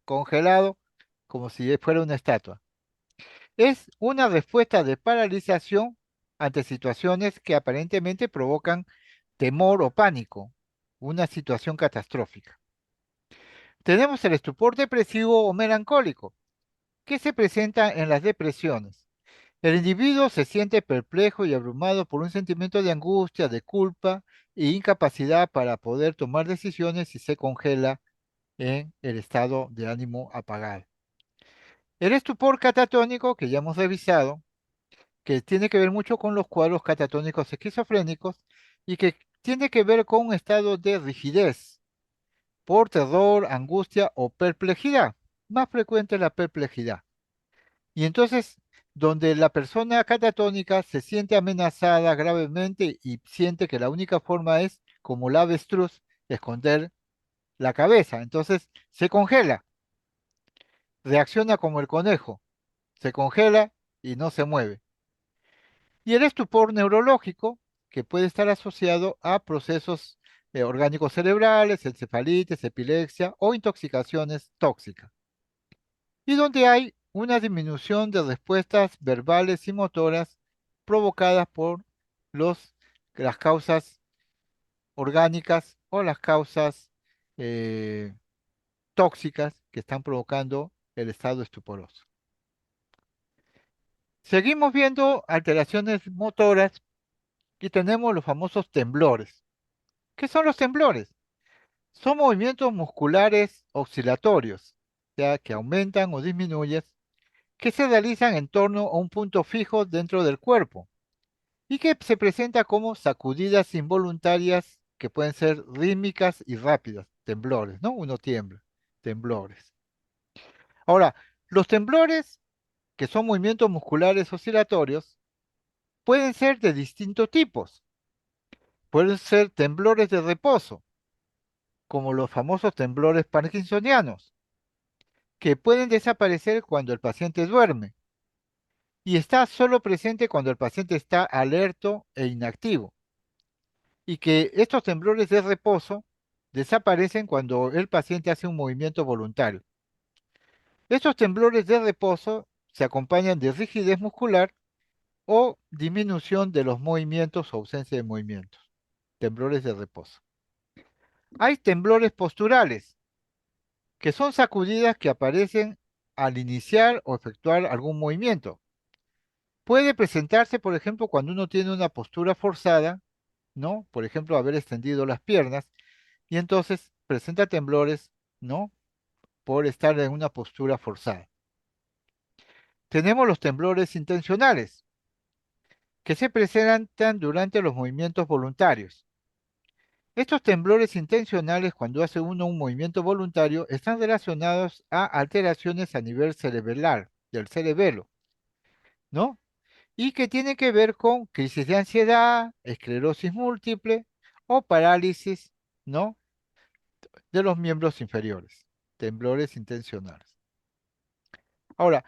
congelado como si fuera una estatua. Es una respuesta de paralización ante situaciones que aparentemente provocan temor o pánico, una situación catastrófica. Tenemos el estupor depresivo o melancólico, que se presenta en las depresiones. El individuo se siente perplejo y abrumado por un sentimiento de angustia, de culpa e incapacidad para poder tomar decisiones y se congela en el estado de ánimo apagado. El estupor catatónico, que ya hemos revisado, que tiene que ver mucho con los cuadros catatónicos esquizofrénicos y que tiene que ver con un estado de rigidez por terror, angustia o perplejidad. Más frecuente la perplejidad. Y entonces, donde la persona catatónica se siente amenazada gravemente y siente que la única forma es, como la avestruz, esconder la cabeza. Entonces, se congela, reacciona como el conejo, se congela y no se mueve. Y el estupor neurológico, que puede estar asociado a procesos orgánicos cerebrales, encefalitis, epilepsia o intoxicaciones tóxicas. Y donde hay una disminución de respuestas verbales y motoras provocadas por las causas orgánicas o las causas eh, tóxicas que están provocando el estado estuporoso. Seguimos viendo alteraciones motoras y tenemos los famosos temblores. ¿Qué son los temblores? Son movimientos musculares oscilatorios, o sea, que aumentan o disminuyen que se realizan en torno a un punto fijo dentro del cuerpo y que se presenta como sacudidas involuntarias que pueden ser rítmicas y rápidas, temblores, ¿no? Uno tiembla, temblores. Ahora, los temblores, que son movimientos musculares oscilatorios, pueden ser de distintos tipos. Pueden ser temblores de reposo, como los famosos temblores parkinsonianos, que pueden desaparecer cuando el paciente duerme y está solo presente cuando el paciente está alerto e inactivo, y que estos temblores de reposo desaparecen cuando el paciente hace un movimiento voluntario. Estos temblores de reposo se acompañan de rigidez muscular o disminución de los movimientos o ausencia de movimientos. Temblores de reposo. Hay temblores posturales, que son sacudidas que aparecen al iniciar o efectuar algún movimiento. Puede presentarse, por ejemplo, cuando uno tiene una postura forzada, ¿no? Por ejemplo, haber extendido las piernas y entonces presenta temblores, ¿no? Por estar en una postura forzada. Tenemos los temblores intencionales, que se presentan durante los movimientos voluntarios. Estos temblores intencionales, cuando hace uno un movimiento voluntario, están relacionados a alteraciones a nivel cerebral, del cerebelo, ¿no? Y que tienen que ver con crisis de ansiedad, esclerosis múltiple o parálisis, ¿no? De los miembros inferiores, temblores intencionales. Ahora,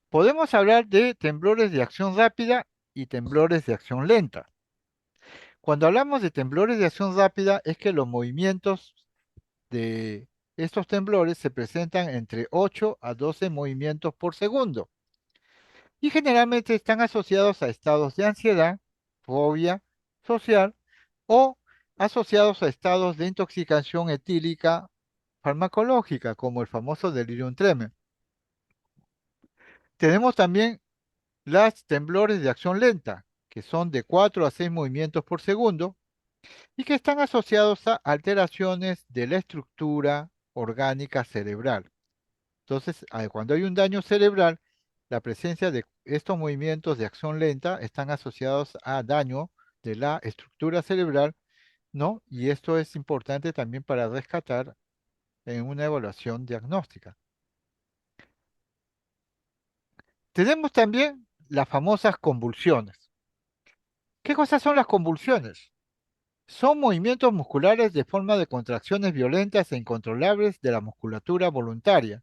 podemos hablar de temblores de acción rápida y temblores de acción lenta. Cuando hablamos de temblores de acción rápida es que los movimientos de estos temblores se presentan entre 8 a 12 movimientos por segundo y generalmente están asociados a estados de ansiedad, fobia social o asociados a estados de intoxicación etílica farmacológica, como el famoso delirium tremens. Tenemos también las temblores de acción lenta, que son de 4 a 6 movimientos por segundo y que están asociados a alteraciones de la estructura orgánica cerebral. Entonces, cuando hay un daño cerebral, la presencia de estos movimientos de acción lenta están asociados a daño de la estructura cerebral, ¿no? Y esto es importante también para rescatar en una evaluación diagnóstica. Tenemos también las famosas convulsiones. ¿Qué cosas son las convulsiones? Son movimientos musculares de forma de contracciones violentas e incontrolables de la musculatura voluntaria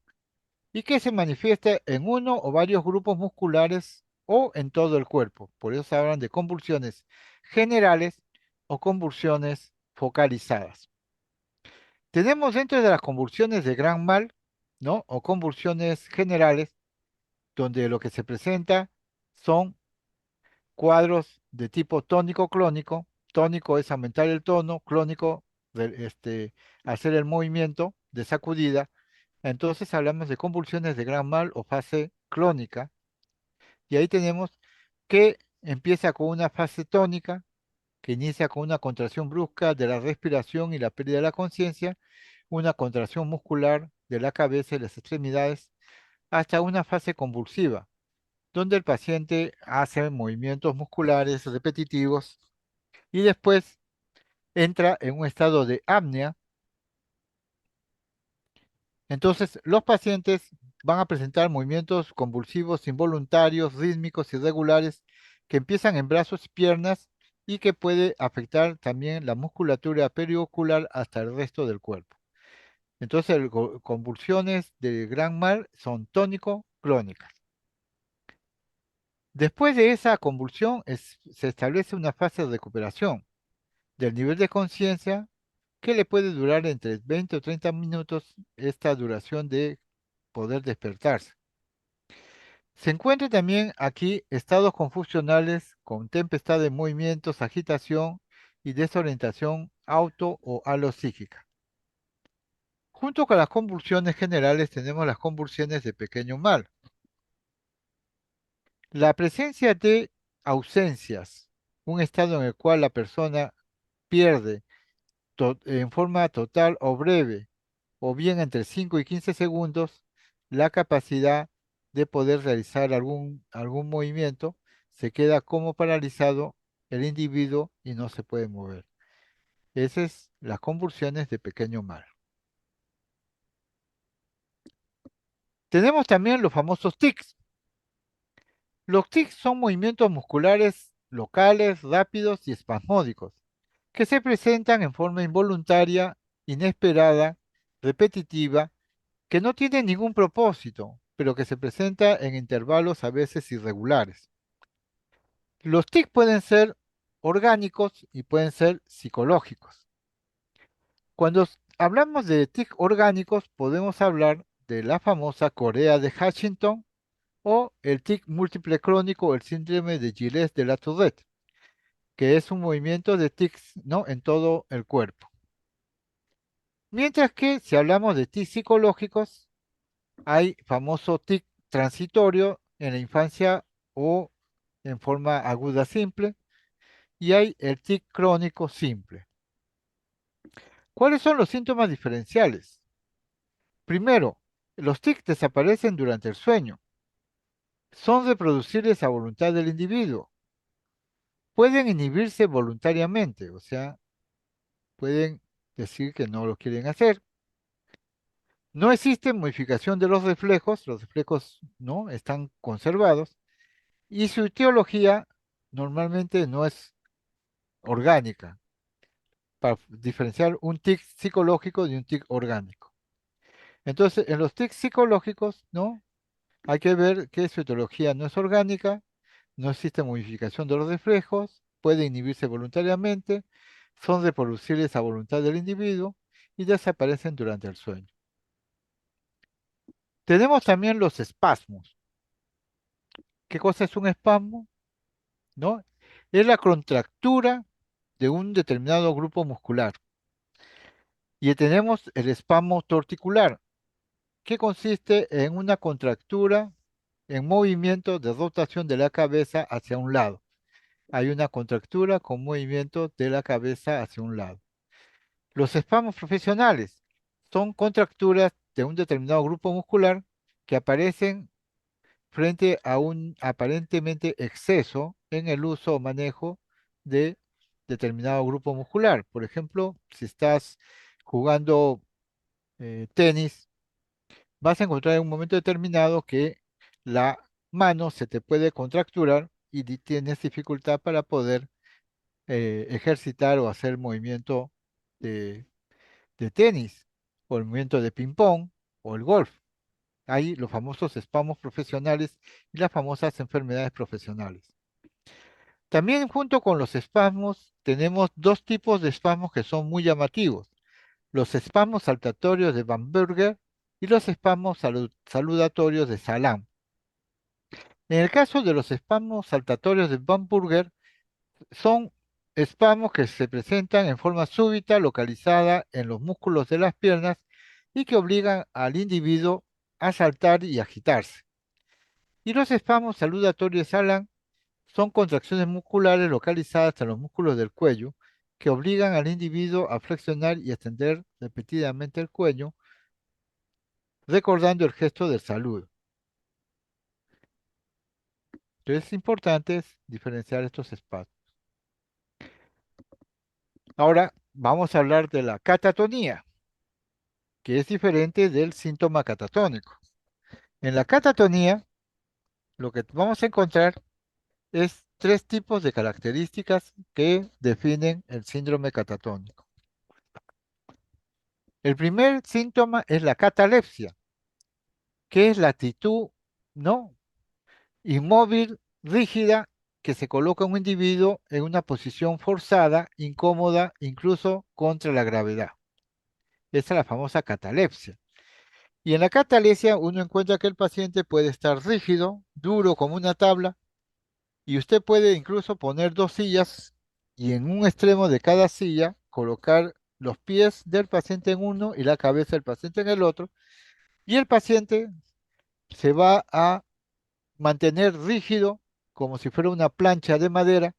y que se manifiesta en uno o varios grupos musculares o en todo el cuerpo. Por eso se hablan de convulsiones generales o convulsiones focalizadas. Tenemos dentro de las convulsiones de gran mal, ¿no? O convulsiones generales, donde lo que se presenta son cuadros de tipo tónico-clónico. Tónico es aumentar el tono, clónico, hacer el movimiento de sacudida. Entonces hablamos de convulsiones de gran mal o fase clónica. Y ahí tenemos que empieza con una fase tónica, que inicia con una contracción brusca de la respiración y la pérdida de la conciencia, una contracción muscular de la cabeza y las extremidades, hasta una fase convulsiva, donde el paciente hace movimientos musculares repetitivos y después entra en un estado de apnea. Entonces, los pacientes van a presentar movimientos convulsivos involuntarios, rítmicos, irregulares, que empiezan en brazos y piernas y que puede afectar también la musculatura periocular hasta el resto del cuerpo. Entonces, convulsiones de gran mal son tónico-clónicas. Después de esa convulsión se establece una fase de recuperación del nivel de conciencia que le puede durar entre 20 o 30 minutos esta duración de poder despertarse. Se encuentran también aquí estados confusionales con tempestad de movimientos, agitación y desorientación auto o alopsíquica. Junto con las convulsiones generales tenemos las convulsiones de pequeño mal. La presencia de ausencias, un estado en el cual la persona pierde en forma total o breve, o bien entre 5 y 15 segundos, la capacidad de poder realizar algún movimiento, se queda como paralizado el individuo y no se puede mover. Esas es las convulsiones de pequeño mal. Tenemos también los famosos tics. Los tics son movimientos musculares locales, rápidos y espasmódicos, que se presentan en forma involuntaria, inesperada, repetitiva, que no tienen ningún propósito, pero que se presenta en intervalos a veces irregulares. Los tics pueden ser orgánicos y pueden ser psicológicos. Cuando hablamos de tics orgánicos, podemos hablar de la famosa Corea de Hutchinson o el tic múltiple crónico o el síndrome de Gilles de la Tourette, que es un movimiento de tics, ¿no?, en todo el cuerpo. Mientras que si hablamos de tics psicológicos, hay famoso tic transitorio en la infancia o en forma aguda simple, y hay el tic crónico simple. ¿Cuáles son los síntomas diferenciales? Primero, los tics desaparecen durante el sueño. Son reproducibles a voluntad del individuo. Pueden inhibirse voluntariamente, o sea, pueden decir que no lo quieren hacer. No existe modificación de los reflejos no están conservados y su etiología normalmente no es orgánica, para diferenciar un tic psicológico de un tic orgánico. Entonces, en los tics psicológicos, ¿no?, hay que ver que su etiología no es orgánica, no existe modificación de los reflejos, puede inhibirse voluntariamente, son reproducibles a voluntad del individuo y desaparecen durante el sueño. Tenemos también los espasmos. ¿Qué cosa es un espasmo? ¿No? Es la contractura de un determinado grupo muscular. Y tenemos el espasmo torticular, que consiste en una contractura en movimiento de rotación de la cabeza hacia un lado. Hay una contractura con movimiento de la cabeza hacia un lado. Los espasmos profesionales son contracturas de un determinado grupo muscular que aparecen frente a un aparentemente exceso en el uso o manejo de determinado grupo muscular. Por ejemplo, si estás jugando tenis, vas a encontrar en un momento determinado que la mano se te puede contracturar y tienes dificultad para poder ejercitar o hacer movimiento de, de tenis, o el movimiento de ping-pong, o el golf. Hay los famosos espasmos profesionales y las famosas enfermedades profesionales. También junto con los espasmos tenemos dos tipos de espasmos que son muy llamativos: los espasmos saltatorios de Van Berger y los espasmos saludatorios de Salam. En el caso de los espasmos saltatorios de Van Berger, son espasmos que se presentan en forma súbita, localizada en los músculos de las piernas y que obligan al individuo a saltar y agitarse. Y los espasmos saludatorios de Salam son contracciones musculares localizadas en los músculos del cuello que obligan al individuo a flexionar y extender repetidamente el cuello, recordando el gesto del saludo. Entonces es importante diferenciar estos espacios. Ahora vamos a hablar de la catatonía, que es diferente del síntoma catatónico. En la catatonía, lo que vamos a encontrar es tres tipos de características que definen el síndrome catatónico. El primer síntoma es la catalepsia, que es la actitud, ¿no?, inmóvil, rígida, que se coloca un individuo en una posición forzada, incómoda, incluso contra la gravedad. Esa es la famosa catalepsia. Y en la catalepsia uno encuentra que el paciente puede estar rígido, duro como una tabla, y usted puede incluso poner dos sillas y en un extremo de cada silla colocar los pies del paciente en uno y la cabeza del paciente en el otro, y el paciente se va a mantener rígido como si fuera una plancha de madera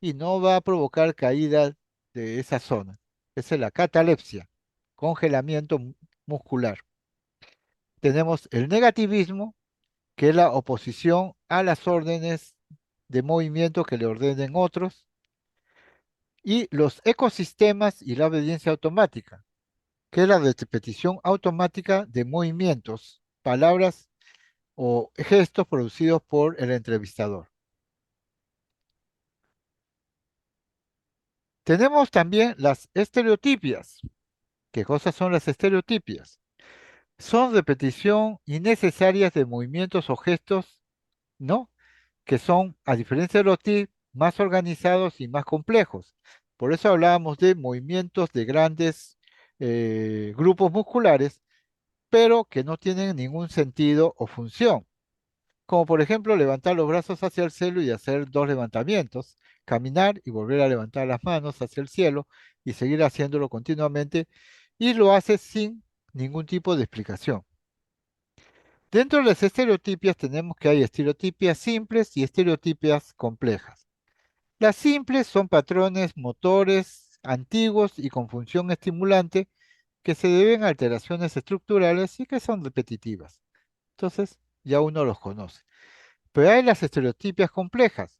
y no va a provocar caída de esa zona. Esa es la catalepsia, congelamiento muscular. Tenemos el negativismo, que es la oposición a las órdenes de movimiento que le ordenen otros, y los ecosistemas y la obediencia automática, que es la repetición automática de movimientos, palabras o gestos producidos por el entrevistador. Tenemos también las estereotipias. ¿Qué cosas son las estereotipias? Son repetición innecesarias de movimientos o gestos, ¿no? Que son, a diferencia de los TIC, más organizados y más complejos. Por eso hablábamos de movimientos de grandes grupos musculares, pero que no tienen ningún sentido o función. Como por ejemplo levantar los brazos hacia el cielo y hacer dos levantamientos, caminar y volver a levantar las manos hacia el cielo y seguir haciéndolo continuamente, y lo hace sin ningún tipo de explicación. Dentro de las estereotipias tenemos que hay estereotipias simples y estereotipias complejas. Las simples son patrones motores antiguos y con función estimulante que se deben a alteraciones estructurales y que son repetitivas. Entonces, ya uno los conoce. Pero hay las estereotipias complejas,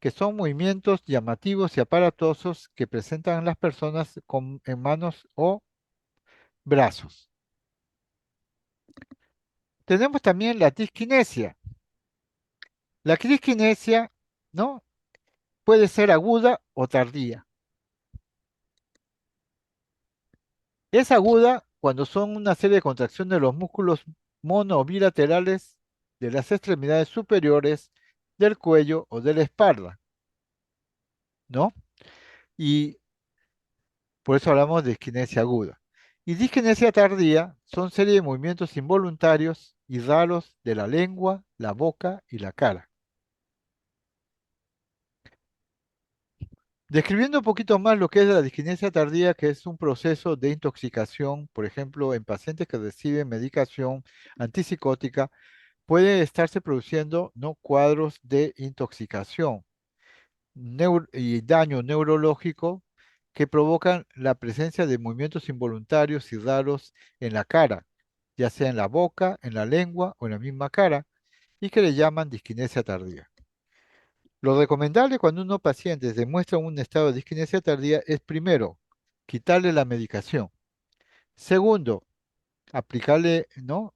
que son movimientos llamativos y aparatosos que presentan las personas en manos o brazos. Tenemos también la disquinesia. La disquinesia, ¿no? Puede ser aguda o tardía. Es aguda cuando son una serie de contracciones de los músculos mono o bilaterales de las extremidades superiores del cuello o de la espalda, ¿no? Y por eso hablamos de disquinesia aguda. Y disquinesia tardía son serie de movimientos involuntarios y raros de la lengua, la boca y la cara. Describiendo un poquito más lo que es la disquinesia tardía, que es un proceso de intoxicación, por ejemplo, en pacientes que reciben medicación antipsicótica, puede estarse produciendo, ¿no?, cuadros de intoxicación y daño neurológico que provocan la presencia de movimientos involuntarios y raros en la cara, ya sea en la boca, en la lengua o en la misma cara, y que le llaman disquinesia tardía. Lo recomendable cuando uno paciente demuestra un estado de disquinesia tardía es primero, quitarle la medicación. Segundo, aplicarle, ¿no?,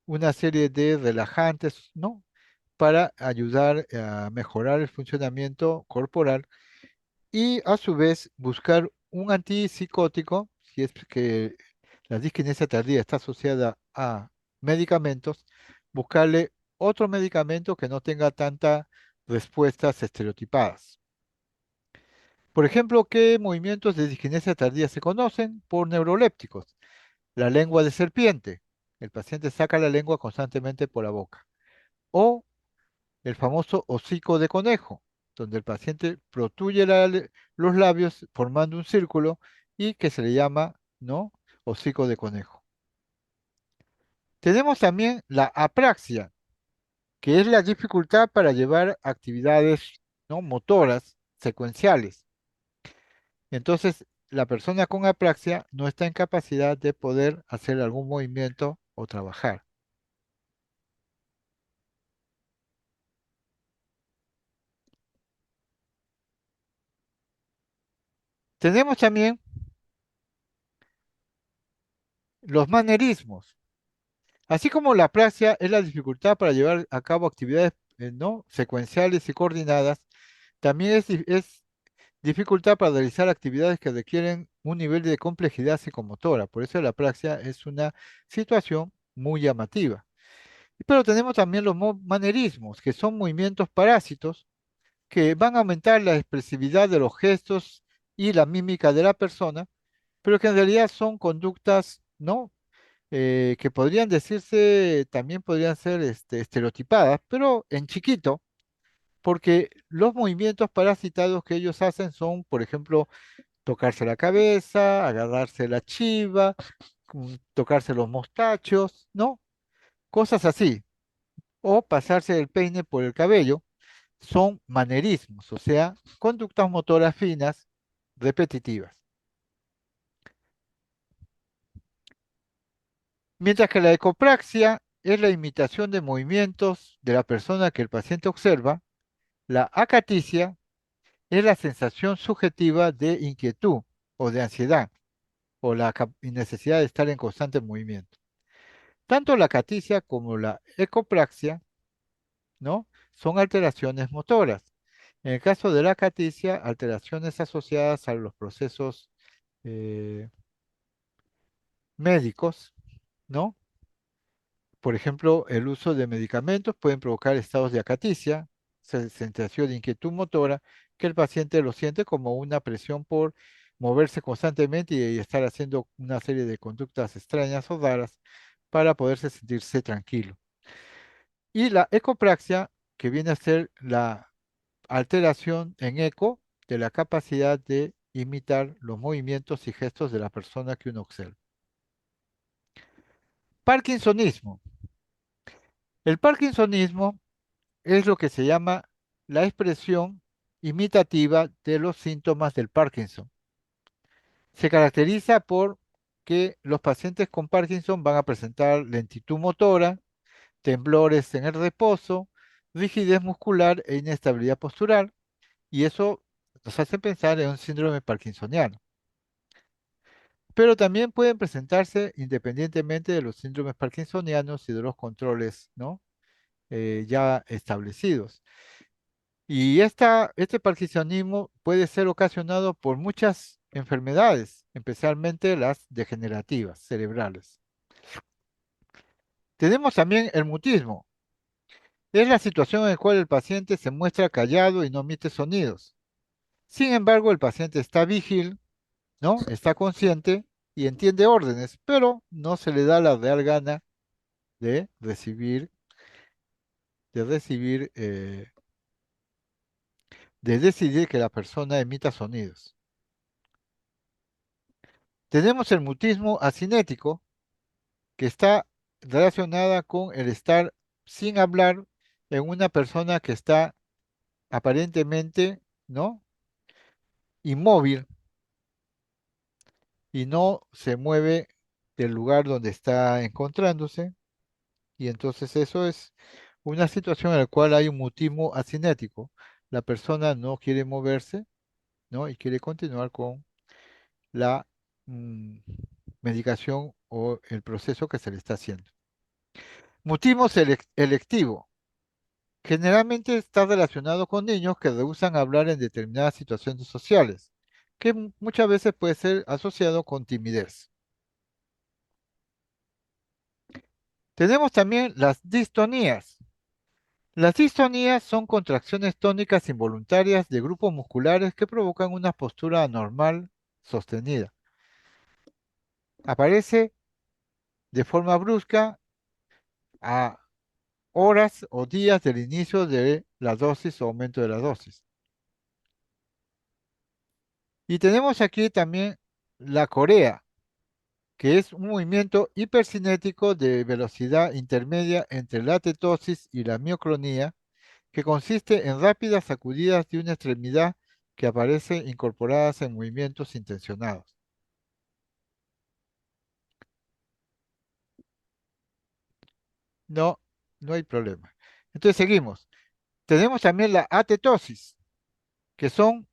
una serie de relajantes, ¿no?, para ayudar a mejorar el funcionamiento corporal y a su vez buscar un antipsicótico, si es que la disquinesia tardía está asociada a medicamentos, buscarle otro medicamento que no tenga tantas respuestas estereotipadas. Por ejemplo, ¿qué movimientos de disquinesia tardía se conocen? Por neurolépticos. La lengua de serpiente. El paciente saca la lengua constantemente por la boca. O el famoso hocico de conejo, donde el paciente protuye los labios formando un círculo y que se le llama, ¿no?, hocico de conejo. Tenemos también la apraxia, que es la dificultad para llevar actividades, ¿no?, motoras secuenciales. Entonces, la persona con apraxia no está en capacidad de poder hacer algún movimiento o trabajar. Tenemos también los manerismos. Así como la apraxia es la dificultad para llevar a cabo actividades, ¿no?, secuenciales y coordinadas, también es dificultad para realizar actividades que requieren un nivel de complejidad psicomotora. Por eso la apraxia es una situación muy llamativa. Pero tenemos también los manerismos, que son movimientos parásitos que van a aumentar la expresividad de los gestos y la mímica de la persona, pero que en realidad son conductas, ¿no?, que podrían decirse, también podrían ser estereotipadas, pero en chiquito, porque los movimientos parasitados que ellos hacen son, por ejemplo, tocarse la cabeza, agarrarse la chiva, tocarse los mostachos, ¿no? Cosas así, o pasarse el peine por el cabello, son manerismos, o sea, conductas motoras finas, repetitivas. Mientras que la ecopraxia es la imitación de movimientos de la persona que el paciente observa. La acaticia es la sensación subjetiva de inquietud o de ansiedad o la necesidad de estar en constante movimiento. Tanto la acaticia como la ecopraxia, ¿no? Son alteraciones motoras. En el caso de la acaticia, alteraciones asociadas a los procesos eh, médicos, ¿no? Por ejemplo, el uso de medicamentos pueden provocar estados de acaticia, sensación de inquietud motora, que el paciente lo siente como una presión por moverse constantemente y estar haciendo una serie de conductas extrañas o raras para poderse sentirse tranquilo. Y la ecopraxia, que viene a ser la alteración en eco de la capacidad de imitar los movimientos y gestos de la persona que uno observa. Parkinsonismo. El parkinsonismo es lo que se llama la expresión imitativa de los síntomas del Parkinson. Se caracteriza por que los pacientes con Parkinson van a presentar lentitud motora, temblores en el reposo, rigidez muscular e inestabilidad postural, y eso nos hace pensar en un síndrome parkinsoniano. Pero también pueden presentarse independientemente de los síndromes parkinsonianos y de los controles, ¿no? Ya establecidos. Y este parkinsonismo puede ser ocasionado por muchas enfermedades, especialmente las degenerativas cerebrales. Tenemos también el mutismo. Es la situación en la cual el paciente se muestra callado y no emite sonidos. Sin embargo, el paciente está vigil, ¿no? Está consciente y entiende órdenes, pero no se le da la real gana de recibir, de recibir, de decidir que la persona emita sonidos. Tenemos el mutismo asinético, que está relacionada con el estar sin hablar en una persona que está aparentemente, ¿no? Inmóvil y no se mueve del lugar donde está encontrándose. Y entonces eso es una situación en la cual hay un mutismo asinético. La persona no quiere moverse, ¿no? Y quiere continuar con la medicación o el proceso que se le está haciendo. Mutismo electivo. Generalmente está relacionado con niños que rehúsan hablar en determinadas situaciones sociales, que muchas veces puede ser asociado con timidez. Tenemos también las distonías. Las distonías son contracciones tónicas involuntarias de grupos musculares que provocan una postura anormal sostenida. Aparece de forma brusca a horas o días del inicio de la dosis o aumento de la dosis. Y tenemos aquí también la corea, que es un movimiento hipercinético de velocidad intermedia entre la tetosis y la mioclonía, que consiste en rápidas sacudidas de una extremidad que aparece incorporadas en movimientos intencionados. No, no hay problema. Entonces seguimos. Tenemos también la atetosis, que son,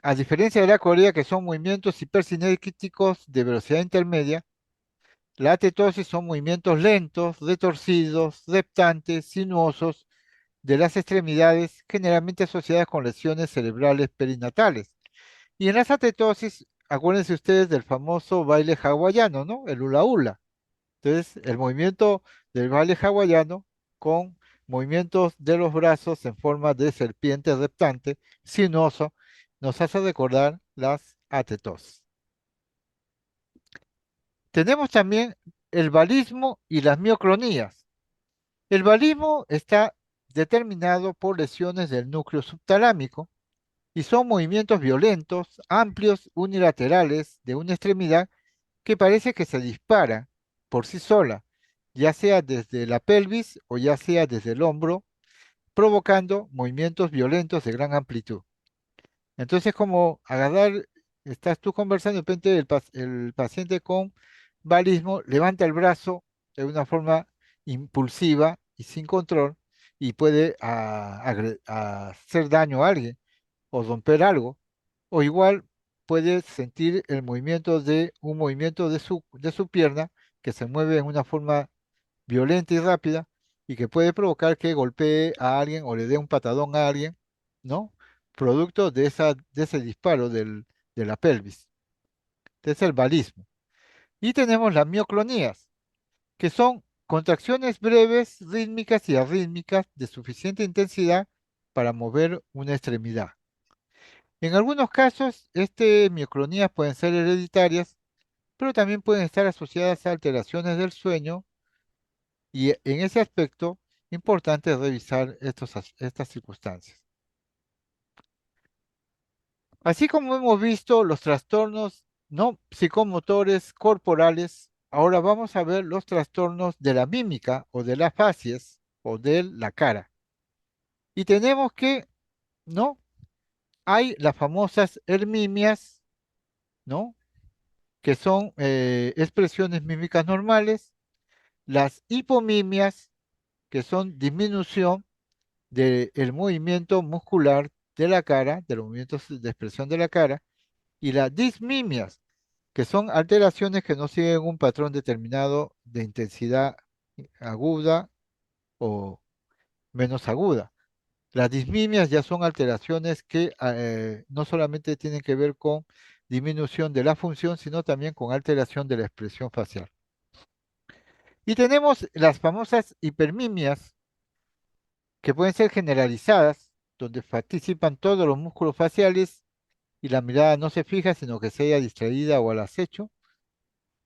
a diferencia de la corea, que son movimientos hipercinéticos de velocidad intermedia. La atetosis son movimientos lentos, retorcidos, reptantes, sinuosos de las extremidades, generalmente asociadas con lesiones cerebrales perinatales. Y en las atetosis, acuérdense ustedes del famoso baile hawaiano, ¿no? El hula hula. Entonces, el movimiento del baile hawaiano con movimientos de los brazos en forma de serpiente reptante, sinuoso, nos hace recordar las atetosis. Tenemos también el balismo y las mioclonías. El balismo está determinado por lesiones del núcleo subtalámico y son movimientos violentos, amplios, unilaterales de una extremidad que parece que se dispara por sí sola, ya sea desde la pelvis o ya sea desde el hombro, provocando movimientos violentos de gran amplitud. Entonces, como agarrar, estás tú conversando, de repente el paciente con balismo levanta el brazo de una forma impulsiva y sin control y puede hacer daño a alguien o romper algo, o igual puede sentir el movimiento de un movimiento de su pierna que se mueve en una forma violenta y rápida y que puede provocar que golpee a alguien o le dé un patadón a alguien, ¿no? Producto de ese disparo de la pelvis. Este es el balismo. Y tenemos las mioclonías, que son contracciones breves, rítmicas y arrítmicas de suficiente intensidad para mover una extremidad. En algunos casos, estas mioclonías pueden ser hereditarias, pero también pueden estar asociadas a alteraciones del sueño y en ese aspecto, importante revisar estas circunstancias. Así como hemos visto los trastornos no psicomotores corporales, ahora vamos a ver los trastornos de la mímica o de las facies o de la cara. Y tenemos que, ¿no? Hay las famosas ermimias, ¿no? Que son expresiones mímicas normales, las hipomimias, que son disminución del movimiento muscular de la cara, de los movimientos de expresión de la cara, y las dismimias, que son alteraciones que no siguen un patrón determinado de intensidad aguda o menos aguda. Las dismimias ya son alteraciones que no solamente tienen que ver con disminución de la función, sino también con alteración de la expresión facial. Y tenemos las famosas hipermimias, que pueden ser generalizadas, donde participan todos los músculos faciales y la mirada no se fija, sino que se halla distraída o al acecho.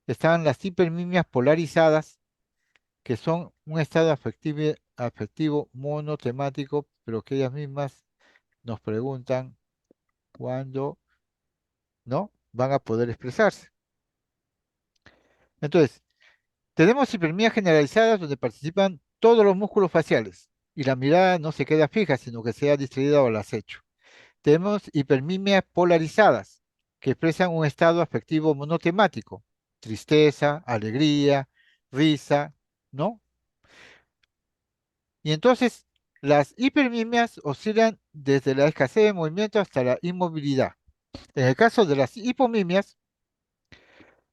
Están las hipermimias polarizadas, que son un estado afectivo monotemático, pero que ellas mismas nos preguntan cuándo no van a poder expresarse. Entonces, tenemos hipermías generalizadas donde participan todos los músculos faciales y la mirada no se queda fija, sino que se halla distraída o al acecho. Tenemos hipermimias polarizadas, que expresan un estado afectivo monotemático, tristeza, alegría, risa, ¿no? Y entonces las hipermimias oscilan desde la escasez de movimiento hasta la inmovilidad. En el caso de las hipomimias,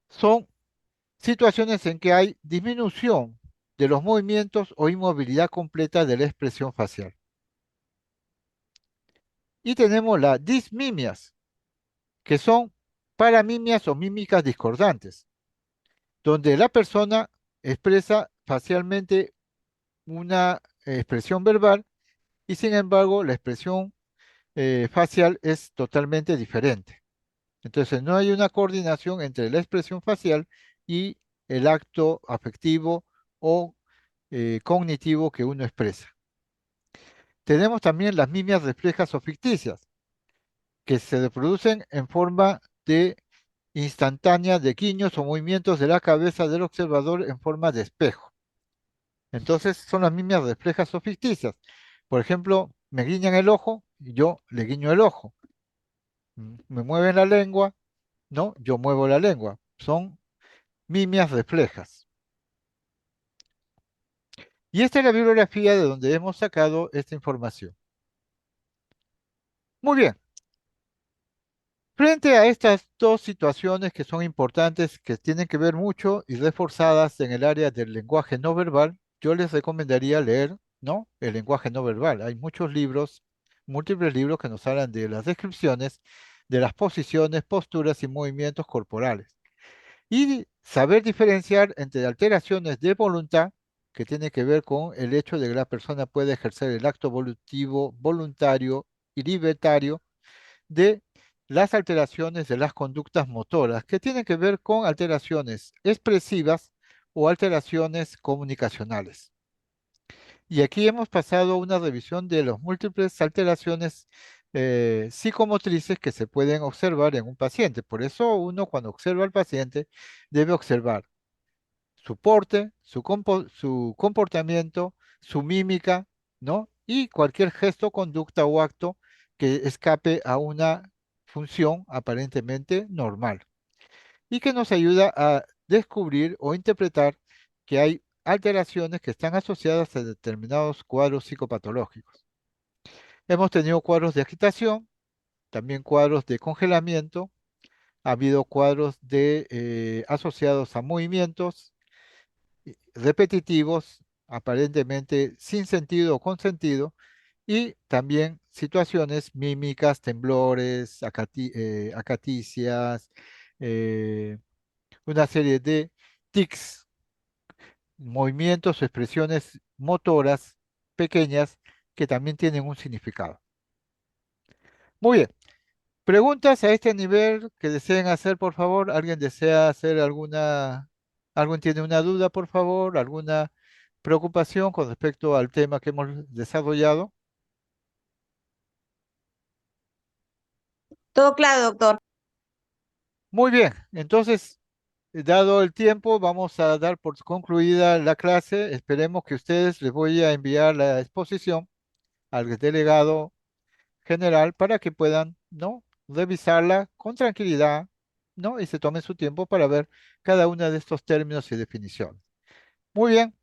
son situaciones en que hay disminución de los movimientos o inmovilidad completa de la expresión facial. Y tenemos las dismimias, que son paramimias o mímicas discordantes, donde la persona expresa facialmente una expresión verbal y sin embargo la expresión facial es totalmente diferente. Entonces no hay una coordinación entre la expresión facial y el acto afectivo o cognitivo que uno expresa. Tenemos también las mimias reflejas o ficticias, que se reproducen en forma de instantánea de guiños o movimientos de la cabeza del observador en forma de espejo. Entonces son las mimias reflejas o ficticias. Por ejemplo, me guiñan el ojo y yo le guiño el ojo. Me mueven la lengua, ¿no? Yo muevo la lengua. Son mimias reflejas. Y esta es la bibliografía de donde hemos sacado esta información. Muy bien. Frente a estas dos situaciones que son importantes, que tienen que ver mucho y reforzadas en el área del lenguaje no verbal, yo les recomendaría leer, ¿no? El lenguaje no verbal. Hay muchos libros, múltiples libros que nos hablan de las descripciones, de las posiciones, posturas y movimientos corporales. Y saber diferenciar entre alteraciones de voluntad, que tiene que ver con el hecho de que la persona puede ejercer el acto volutivo, voluntario y libertario, de las alteraciones de las conductas motoras, que tienen que ver con alteraciones expresivas o alteraciones comunicacionales. Y aquí hemos pasado una revisión de las múltiples alteraciones psicomotrices que se pueden observar en un paciente. Por eso uno cuando observa al paciente debe observar su porte, su comportamiento, su mímica, ¿no? Y cualquier gesto, conducta o acto que escape a una función aparentemente normal y que nos ayuda a descubrir o interpretar que hay alteraciones que están asociadas a determinados cuadros psicopatológicos. Hemos tenido cuadros de agitación, también cuadros de congelamiento, ha habido cuadros asociados a movimientos repetitivos, aparentemente sin sentido o con sentido, y también situaciones mímicas, temblores, acaticias, eh, una serie de tics, movimientos o expresiones motoras pequeñas que también tienen un significado. Muy bien. Preguntas a este nivel que deseen hacer, por favor. ¿Alguien desea hacer alguien tiene una duda, por favor? ¿Alguna preocupación con respecto al tema que hemos desarrollado? Todo claro, doctor. Muy bien, entonces, dado el tiempo, vamos a dar por concluida la clase. Esperemos que ustedes les voy a enviar la exposición al delegado general para que puedan, ¿no? Revisarla con tranquilidad, ¿no? Y se tomen su tiempo para ver cada uno de estos términos y definiciones. Muy bien,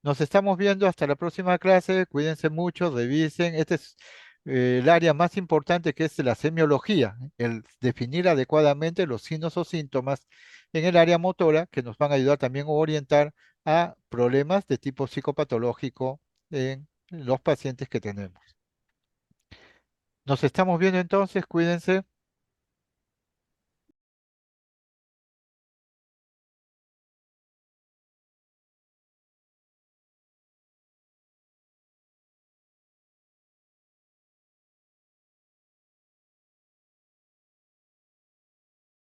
nos estamos viendo hasta la próxima clase. Cuídense mucho, revisen. Este es el área más importante que es la semiología, el definir adecuadamente los signos o síntomas en el área motora que nos van a ayudar también a orientar a problemas de tipo psicopatológico en los pacientes que tenemos. Nos estamos viendo entonces, cuídense.